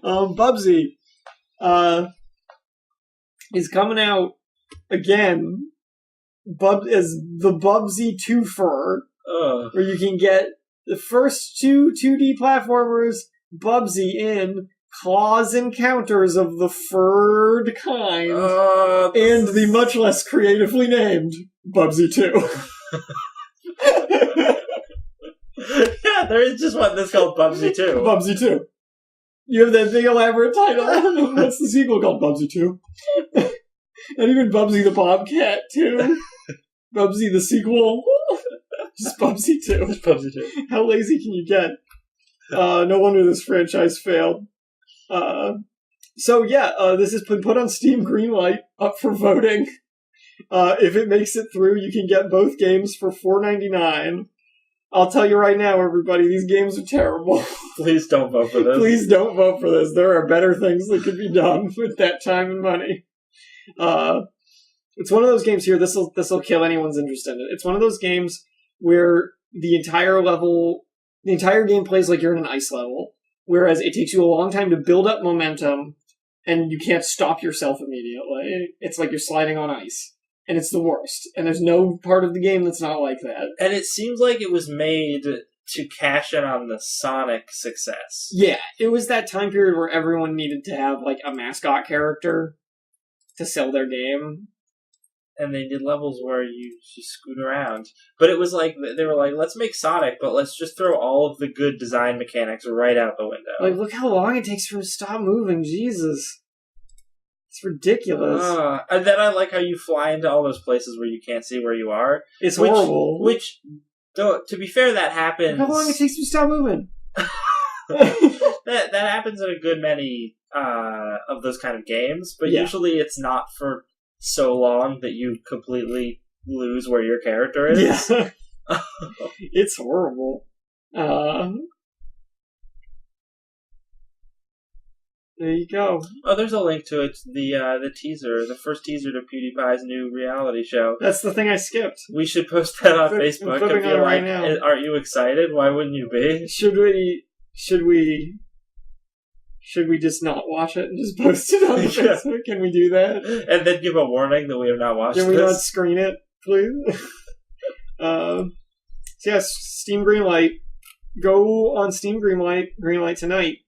Bubsy is coming out again as the Bubsy Twofer, where you can get the first two 2D platformers Bubsy in Claws Encounters of the Furred Kind, and the much less creatively named Bubsy 2. Yeah, there is just one that's called Bubsy 2. Bubsy 2. You have that big elaborate title. What's the sequel called? Bubsy 2. And even Bubsy the Bobcat 2. Bubsy the sequel. Just Bubsy 2. Just Bubsy 2. How lazy can you get? No wonder this franchise failed. This has been put on Steam Greenlight, up for voting. If it makes it through, you can get both games for $4.99. I'll tell you right now, everybody, these games are terrible. Please don't vote for this. Please don't vote for this. There are better things that could be done with that time and money. It's one of those games here, this'll kill anyone's interest in it. It's one of those games where the entire game plays like you're in an ice level, whereas it takes you a long time to build up momentum, and you can't stop yourself immediately. It's like you're sliding on ice. And it's the worst. And there's no part of the game that's not like that. And it seems like it was made to cash in on the Sonic success. Yeah, it was that time period where everyone needed to have, like, a mascot character to sell their game. And they did levels where you just scoot around. But it was like, they were like, let's make Sonic, but let's just throw all of the good design mechanics right out the window. Like, look how long it takes for him to stop moving, Jesus. It's ridiculous. And then I like how you fly into all those places where you can't see where you are. It's horrible. Which, though, to be fair, that happens. Look how long it takes me to stop moving. that happens in a good many of those kind of games, but usually it's not for so long that you completely lose where your character is. Yeah. It's horrible. There you go. Oh, there's a link to it. The teaser, the first teaser to PewDiePie's new reality show. That's the thing I skipped. We should post that on Facebook. I'm flipping on it right now. Aren't you excited? Why wouldn't you be? Should we just not watch it and just post it on Facebook? Can we do that? And then give a warning that we have not watched this? Can we not screen it, please? Steam Greenlight. Go on Steam Greenlight tonight,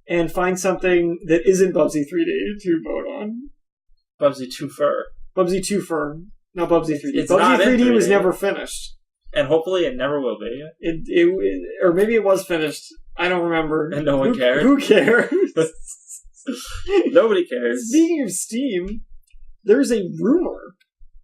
and find something that isn't Bubsy 3D to vote on. Bubsy 2 Fur. Bubsy 2 Fur. Not Bubsy 3D. It's Bubsy not 3D was never finished. And hopefully it never will be. Or maybe it was finished. I don't remember. And no one cared. Who cares? Nobody cares. Speaking of Steam, there's a rumor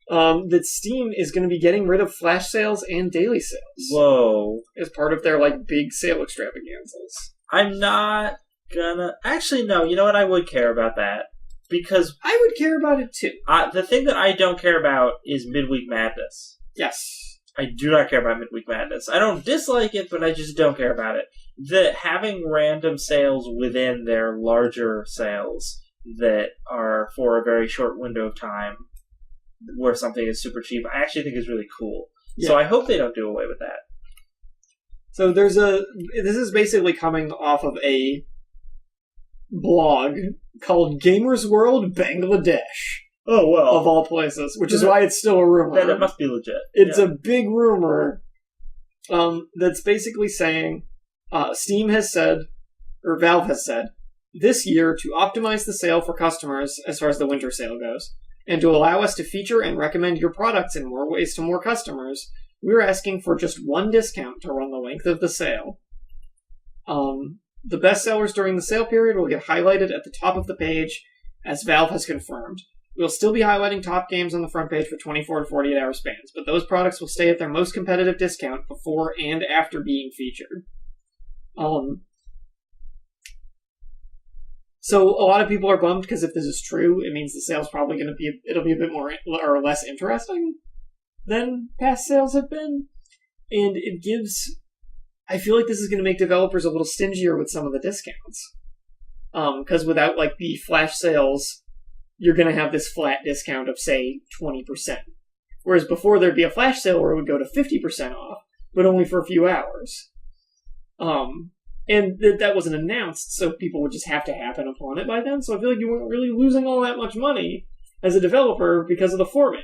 that Steam is going to be getting rid of flash sales and daily sales. Whoa. As part of their, like, big sale extravaganzas. I'm not gonna... Actually, no. You know what? I would care about that. Because... I would care about it, too. The thing that I don't care about is Midweek Madness. Yes. I do not care about Midweek Madness. I don't dislike it, but I just don't care about it. Having random sales within their larger sales that are for a very short window of time where something is super cheap, I actually think is really cool. Yeah. So I hope they don't do away with that. So this is basically coming off of a blog called Gamers World Bangladesh. Oh, well. Of all places, which is why it's still a rumor. Then it must be legit. It's a big rumor that's basically saying Steam has said, or Valve has said, this year to optimize the sale for customers as far as the winter sale goes, and to allow us to feature and recommend your products in more ways to more customers, we're asking for just one discount to run the length of the sale. The best sellers during the sale period will get highlighted at the top of the page, as Valve has confirmed. We'll still be highlighting top games on the front page for 24 to 48 hour spans, but those products will stay at their most competitive discount before and after being featured. So a lot of people are bummed because if this is true, it means the sale's probably going to be a bit more or less interesting than past sales have been, and it gives. I feel like this is going to make developers a little stingier with some of the discounts, because without like the flash sales, you're going to have this flat discount of, say, 20%. Whereas before there'd be a flash sale where it would go to 50% off, but only for a few hours. And that wasn't announced, so people would just have to happen upon it by then. So I feel like you weren't really losing all that much money as a developer because of the format.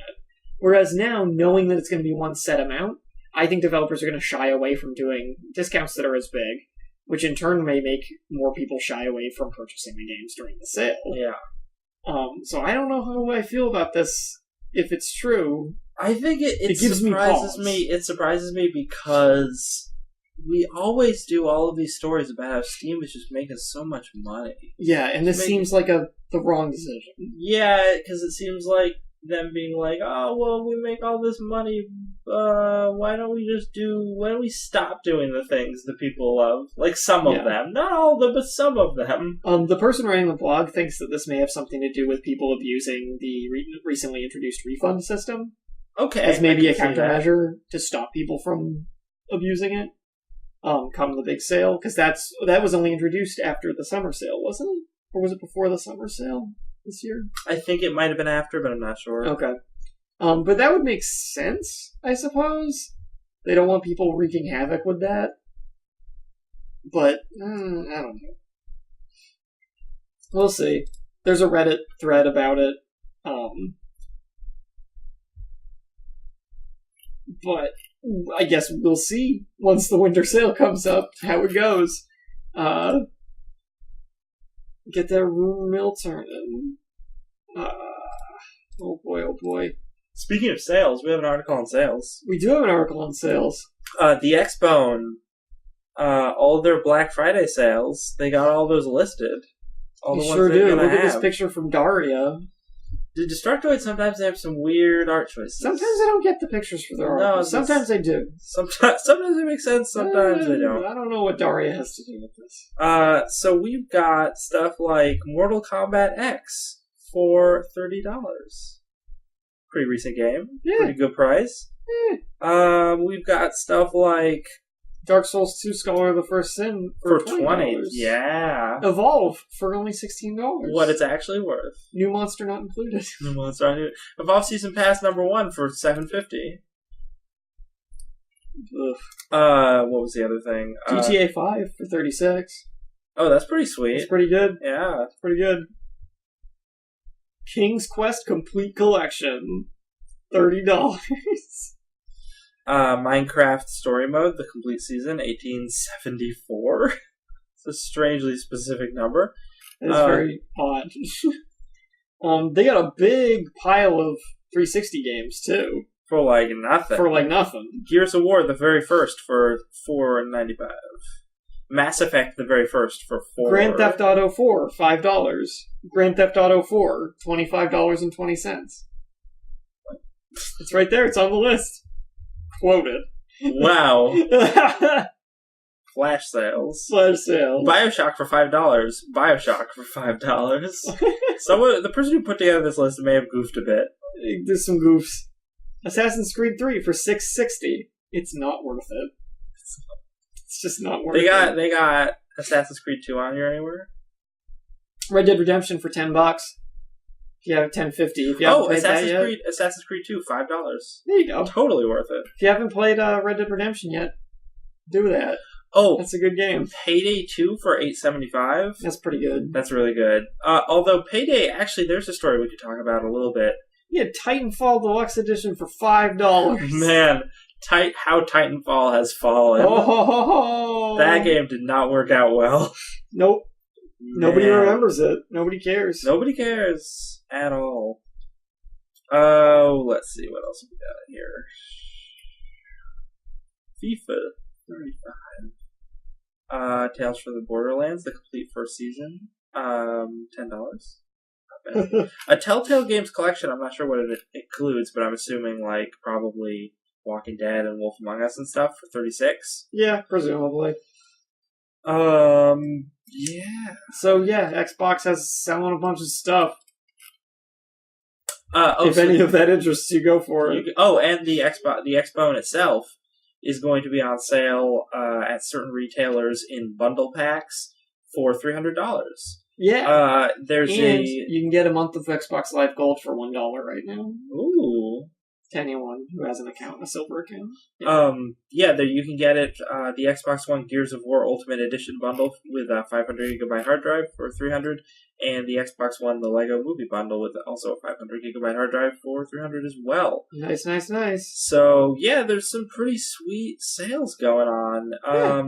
Whereas now, knowing that it's going to be one set amount, I think developers are going to shy away from doing discounts that are as big. which in turn may make more people shy away from purchasing the games during the sale. Yeah. So I don't know how I feel about this. If it's true, I think it gives surprises me pause. It surprises me because we always do all of these stories about how Steam is just making so much money. Yeah, and this seems like the wrong decision. Yeah, because it seems like them being like, oh, well, we make all this money, why don't we stop doing the things that people love? Like, some of them. Not all of them, but some of them. The person writing the blog thinks that this may have something to do with people abusing the recently introduced refund system. Okay. As maybe a countermeasure to stop people from abusing it. Come the big sale, because that was only introduced after the summer sale, wasn't it? Or was it before the summer sale this year? I think it might have been after, but I'm not sure. Okay. But that would make sense, I suppose. They don't want people wreaking havoc with that. But, I don't know. We'll see. There's a Reddit thread about it. But I guess we'll see once the winter sale comes up how it goes. Get that rumor mill turning. Oh boy. Speaking of sales, we have an article on sales. We do have an article on sales. The Xbone, all of their Black Friday sales, they got all those listed. All the sure ones they're do. gonna Look at have. this picture from Daria. The Destructoid sometimes they have some weird art choices. Sometimes I don't get the pictures for their art. No, sometimes I do. Sometimes they make sense, sometimes they don't. I don't know what Daria has to do with this. So we've got stuff like Mortal Kombat X for $30. Pretty recent game. Yeah. Pretty good price. Yeah. We've got stuff like Dark Souls 2 Scholar of the First Sin for $20. Yeah. Evolve for only $16. What it's actually worth. New monster not included. New monster on it. Evolve Season Pass #1 for $7.50. What was the other thing? GTA 5 for $36. Oh, that's pretty sweet. It's pretty good. Yeah. It's pretty good. King's Quest Complete Collection. $30. Minecraft Story Mode, the complete season, 1874. It's a strangely specific number. It's very odd. They got a big pile of 360 games, too. For like nothing. Gears of War, the very first, for $4.95. Mass Effect, the very first, for $4. Grand Theft Auto 4, $5. Grand Theft Auto 4, $25.20. It's right there. It's on the list. Quoted. Wow. Flash sales. Bioshock for $5. Bioshock for $5. The person who put together this list may have goofed a bit. There's some goofs. Assassin's Creed 3 for $6.60. It's not worth it. It's just not worth it. They got Assassin's Creed 2 on here anywhere? Red Dead Redemption for $10. If you have $10.50. If you haven't played that yet, Assassin's Creed 2, $5. There you go. Totally worth it. If you haven't played Red Dead Redemption yet, do that. Oh, that's a good game. Payday 2 for $8.75. That's pretty good. That's really good. Although Payday, actually, there's a story we could talk about a little bit. Yeah, Titanfall Deluxe Edition for $5. Man, how Titanfall has fallen. Oh, that game did not work out well. Nope. Man. Nobody remembers it. Nobody cares. Nobody cares at all. Oh, let's see what else we got here. FIFA 35. Tales from the Borderlands, the complete first season. $10. Not bad. A Telltale Games collection. I'm not sure what it includes, but I'm assuming like probably Walking Dead and Wolf Among Us and stuff for $36. Yeah, presumably. Yeah. So yeah, Xbox has selling a bunch of stuff. If any of that interests you, go for it. And the Xbone itself is going to be on sale at certain retailers in bundle packs for $300. Yeah. You can get a month of Xbox Live Gold for $1 right now. Ooh. To anyone who has an account, a silver account. Yeah. You can get it, the Xbox One Gears of War Ultimate Edition bundle with a 500GB hard drive for $300, and the Xbox One The Lego Movie bundle with also a 500GB hard drive for $300 as well. Nice. So, yeah, there's some pretty sweet sales going on. Yeah.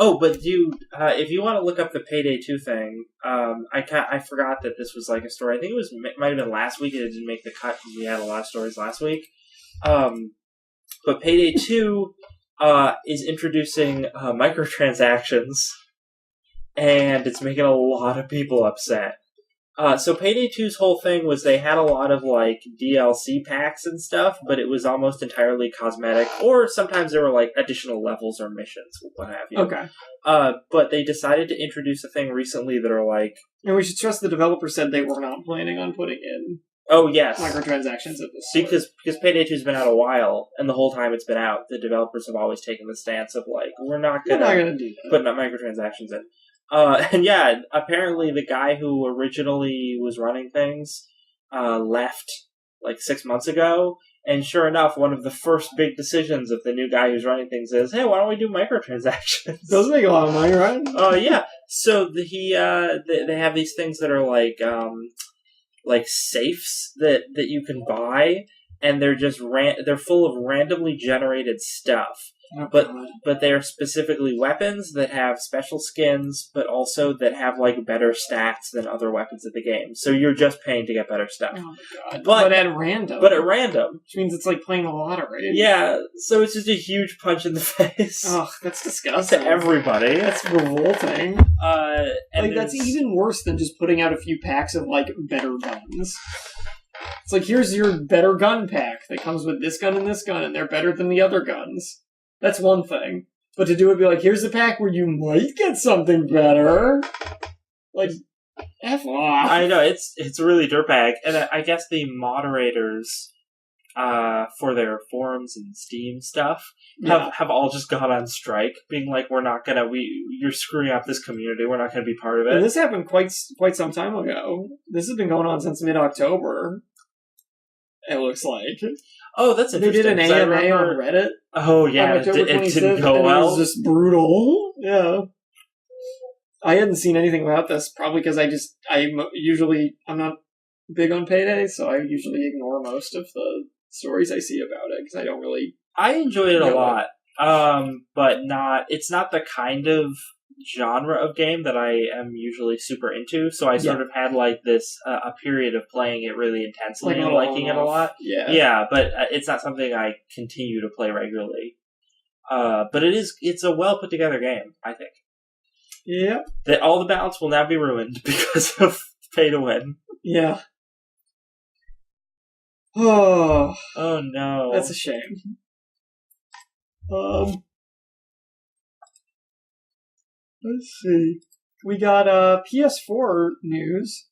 Oh, but if you want to look up the Payday 2 thing, I forgot that this was like a story. I think might have been last week and it didn't make the cut because we had a lot of stories last week. But Payday 2 is introducing microtransactions, and it's making a lot of people upset. So Payday 2's whole thing was they had a lot of like DLC packs and stuff, but it was almost entirely cosmetic, or sometimes there were like additional levels or missions, what have you. Okay. But they decided to introduce a thing recently that are like... And we should trust the developers said they were not planning on putting in... Oh, yes. Microtransactions at this point. Because Payday 2's been out a while, and the whole time it's been out, the developers have always taken the stance of like, we're not gonna do that. Put microtransactions in. And yeah, apparently the guy who originally was running things left like 6 months ago, and sure enough, one of the first big decisions of the new guy who's running things is, hey, why don't we do microtransactions? Those make a lot of money, right? Oh, yeah. So they have these things that are like safes that you can buy, and they're just they're full of randomly generated stuff. Oh, but they are specifically weapons that have special skins, but also that have like better stats than other weapons in the game. So you're just paying to get better stuff. Oh my god! But at random. Which means it's like playing the lottery. Yeah. So it's just a huge punch in the face. Oh, that's disgusting. To everybody. That's revolting. And that's even worse than just putting out a few packs of like better guns. It's like, here's your better gun pack that comes with this gun, and they're better than the other guns. That's one thing. But to do it, be like, here's the pack where you might get something better. Like, F off. I know, it's really dirtbag. And I guess the moderators for their forums and Steam stuff have all just gone on strike, being like, you're screwing up this community, we're not gonna be part of it. And this happened quite some time ago. This has been going on since mid-October. It looks like. Oh, that's interesting. They did an AMA on Reddit. Oh, yeah, it didn't go well. It was just brutal. Yeah. I hadn't seen anything about this, probably because I'm not big on Payday, so I usually ignore most of the stories I see about it, because I don't really... I enjoyed it a lot, but it's not the kind of genre of game that I am usually super into, so I sort of had like this a period of playing it really intensely and liking it a lot. Yeah, but it's not something I continue to play regularly. But it's a well put together game, I think. Yeah. That all the balance will now be ruined because of pay to win. Yeah. Oh no. That's a shame. Let's see. We got PS4 news.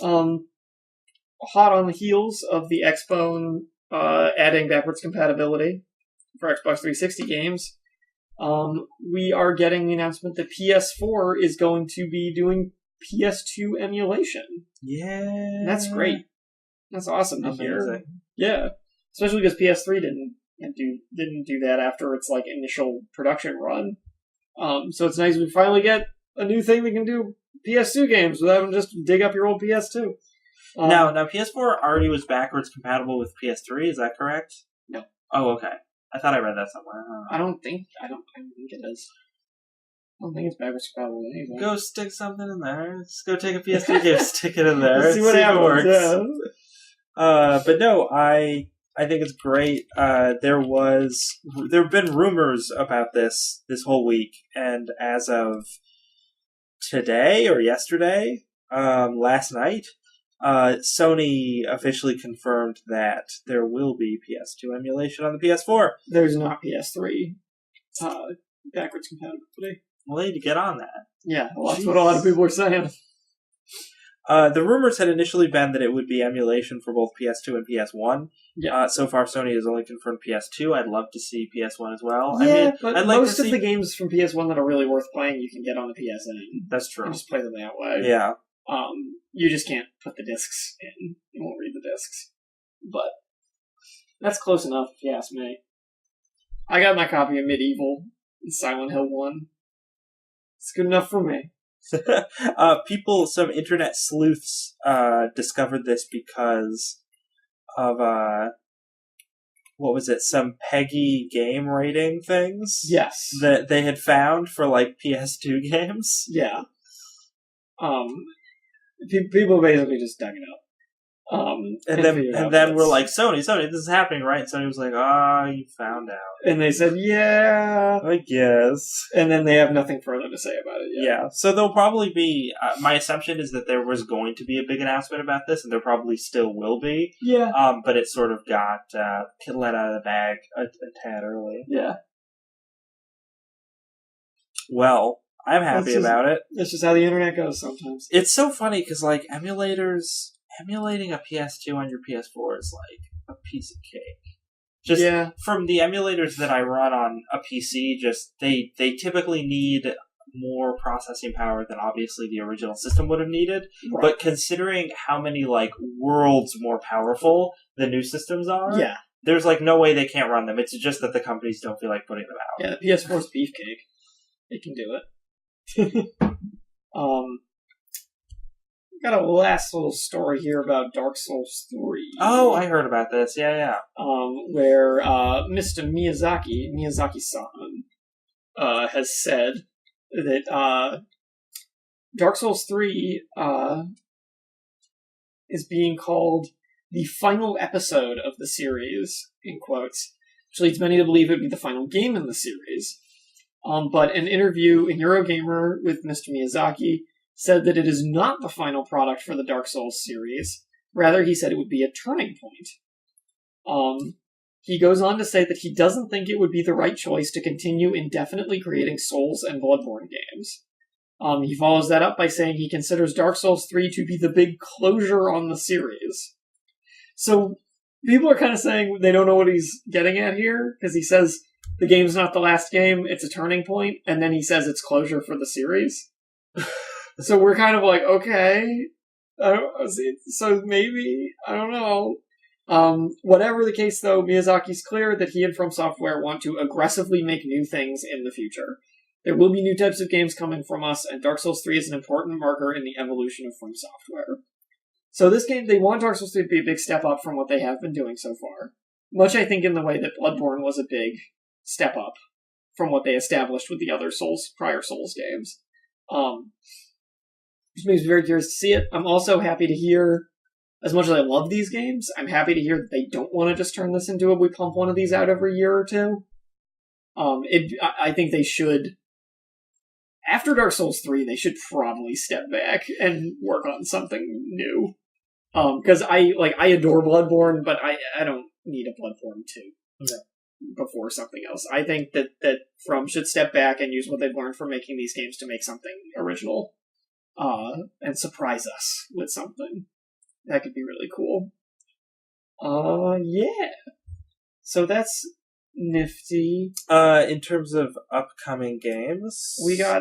Hot on the heels of the Xbone adding backwards compatibility for Xbox 360 games. We are getting the announcement that PS4 is going to be doing PS2 emulation. Yeah. That's great. That's awesome to hear. Yeah. Especially because PS3 didn't do that after its like initial production run. So it's nice we finally get a new thing that can do PS2 games without having to just dig up your old PS2. Now PS4 already was backwards compatible with PS3, is that correct? No. Oh, okay. I thought I read that somewhere. I don't think it is. I don't think it's backwards compatible with anything. Go stick something in there. Just go take a PS3 game, stick it in there, see what happens. Works. Yeah. But no, I think it's great. There have been rumors about this whole week, and as of today or yesterday, last night, Sony officially confirmed that there will be PS2 emulation on the PS4. There's not PS3 backwards compatibility. Well, they need to get on that. Yeah, well, that's what a lot of people are saying. The rumors had initially been that it would be emulation for both PS2 and PS1. Yeah. So far, Sony has only confirmed PS2. I'd love to see PS1 as well. Yeah, but I'd most of the games from PS1 that are really worth playing, you can get on the PSN. That's true. And just play them that way. Yeah. You just can't put the discs in. You won't read the discs. But that's close enough, if you ask me. I got my copy of Medieval and Silent Hill 1. It's good enough for me. Some internet sleuths discovered this because of what was it? Some PEGI game rating things. Yes. That they had found for like PS2 games. Yeah. People basically just dug it up. And then we're like, Sony, this is happening, right? And Sony was like, you found out. And they said, yeah. I guess. And then they have nothing further to say about it yet. Yeah. So there'll probably be, my assumption is that there was going to be a big announcement about this, and there probably still will be. Yeah. But it sort of got let out of the bag a tad early. Yeah. Well, I'm happy about it. That's just how the internet goes sometimes. It's so funny, because, like, emulating a PS2 on your PS4 is like a piece of cake. Just from the emulators that I run on a PC, just they typically need more processing power than obviously the original system would have needed. Right. But considering how many like worlds more powerful the new systems are, there's like no way they can't run them. It's just that the companies don't feel like putting them out. Yeah, the PS4's beefcake. They can do it. Got a last little story here about Dark Souls 3. Oh, I heard about this. Yeah. Where Mr. Miyazaki-san, has said that Dark Souls 3 is being called the final episode of the series, in quotes, which leads many to believe it would be the final game in the series. But an interview in Eurogamer with Mr. Miyazaki said that it is not the final product for the Dark Souls series. Rather, he said it would be a turning point. He goes on to say that he doesn't think it would be the right choice to continue indefinitely creating Souls and Bloodborne games. He follows that up by saying he considers Dark Souls 3 to be the big closure on the series. So, people are kind of saying they don't know what he's getting at here, because he says the game's not the last game, it's a turning point, and then he says it's closure for the series. So we're kind of like, okay, so maybe, I don't know. Whatever the case, though, Miyazaki's clear that he and From Software want to aggressively make new things in the future. There will be new types of games coming from us, and Dark Souls 3 is an important marker in the evolution of From Software. So this game, they want Dark Souls 3 to be a big step up from what they have been doing so far. Much, I think, in the way that Bloodborne was a big step up from what they established with the other prior Souls games. Which makes me very curious to see it. I'm also happy to hear, as much as I love these games, I'm happy to hear that they don't want to just turn this into we pump one of these out every year or two. I think they should, after Dark Souls 3, they should probably step back and work on something new. Because I adore Bloodborne, but I don't need a Bloodborne 2 before something else. I think that From should step back and use what they've learned from making these games to make something original. And surprise us with something. That could be really cool. Yeah. So that's nifty. In terms of upcoming games,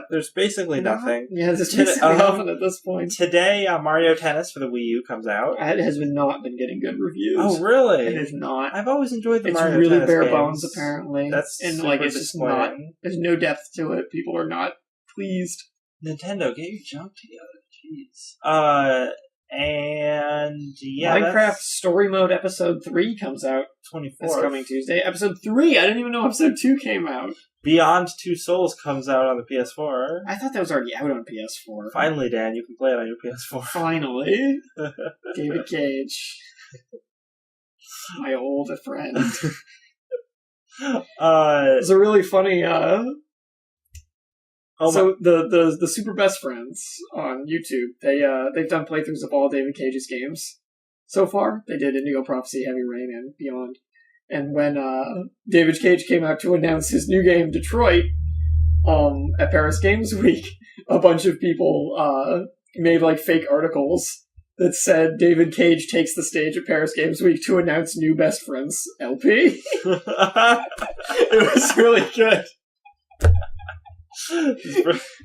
there's basically nothing. Yeah, there's basically nothing at this point. Today, Mario Tennis for the Wii U comes out. It has not been getting good reviews. Oh, really? It is not. I've always enjoyed the Mario Tennis. It's really bare games. bones, apparently. That's it's just not. There's no depth to it. People are not pleased. Nintendo, get your junk together, jeez. And yeah, Minecraft Story Mode Episode 3 comes out 24th. This coming Tuesday. Episode 3? I didn't even know Episode 2 came out. Beyond Two Souls comes out on the PS4. I thought that was already out on PS4. Finally, Dan, you can play it on your PS4. Finally. David Cage. My old friend. It's a really funny, so the Super Best Friends on YouTube, they've done playthroughs of all David Cage's games so far. They did Indigo Prophecy, Heavy Rain, and Beyond. And when David Cage came out to announce his new game, Detroit, at Paris Games Week, a bunch of people made fake articles that said David Cage takes the stage at Paris Games Week to announce new Best Friends LP. It was really good.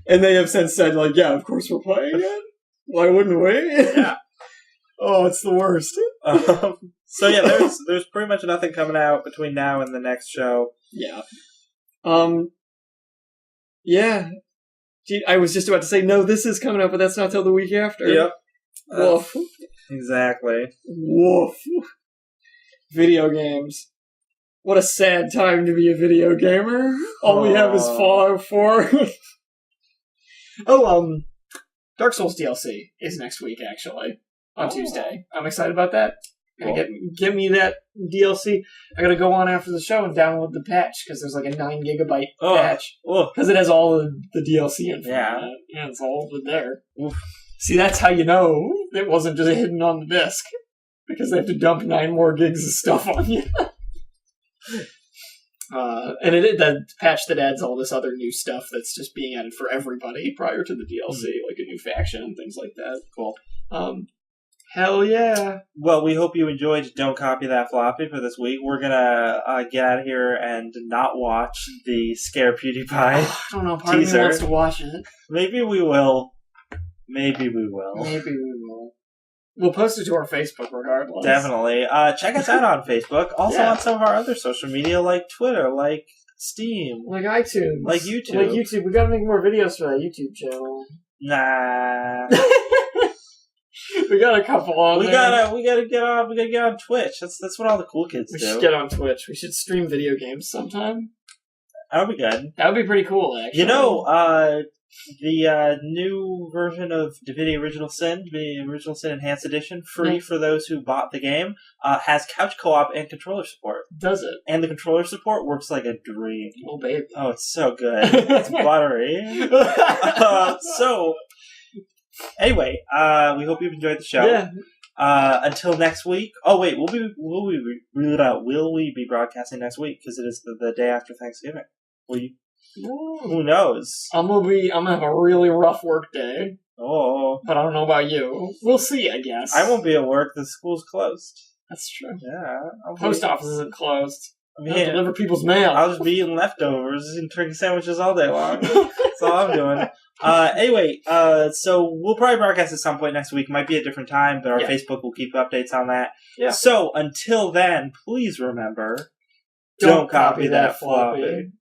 And they have since said, yeah, of course we're playing it. Why wouldn't we? Yeah. Oh, it's the worst. So yeah, there's pretty much nothing coming out between now and the next show. Yeah. Yeah. Gee, I was just about to say, no, this is coming out, but that's not till the week after. Yep. Woof. Exactly. Woof. Video games. What a sad time to be a video gamer. All we have is Fallout 4. Dark Souls DLC is next week, actually. On Tuesday. I'm excited about that. Give me that DLC. I gotta go on after the show and download the patch, because there's like a 9 gigabyte patch. Because it has all of the DLC in it. Yeah, it's all over there. Oof. See, that's how you know it wasn't just hidden on the disc. Because they have to dump 9 more gigs of stuff on you. And the patch that adds all this other new stuff that's just being added for everybody prior to the DLC, like a new faction and things like that. Cool. Hell yeah. Well, we hope you enjoyed Don't Copy That Floppy for this week. We're gonna get out of here and not watch the Scare PewDiePie I don't know, part of me wants to watch it. Maybe we will. Maybe we will. We'll post it to our Facebook regardless. Definitely. Check us out on Facebook. Also on some of our other social media, like Twitter, like Steam. Like iTunes. Like YouTube. We gotta make more videos for that YouTube channel. Nah. We got a couple on there. We gotta get on Twitch. That's what all the cool kids do. We should get on Twitch. We should stream video games sometime. That would be good. That would be pretty cool, actually. You know, the new version of Divinity Original Sin Enhanced Edition, free for those who bought the game, has couch co-op and controller support. Does it? And the controller support works like a dream. Oh, baby. Oh, it's so good. It's buttery. Anyway, we hope you've enjoyed the show. Yeah. Until next week. Oh wait, will we be broadcasting next week? Because it is the day after Thanksgiving. Will you? Who knows? I'm gonna have a really rough work day. Oh. But I don't know about you. We'll see, I guess. I won't be at work. The school's closed. That's true. Yeah. Post office isn't closed. I mean, deliver people's mail. I'll just be eating leftovers and turkey sandwiches all day long. That's all I'm doing. Anyway, so we'll probably broadcast at some point next week. Might be a different time, but our Facebook will keep updates on that. Yeah. So until then, please remember, don't copy that floppy.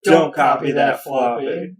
Don't copy that floppy.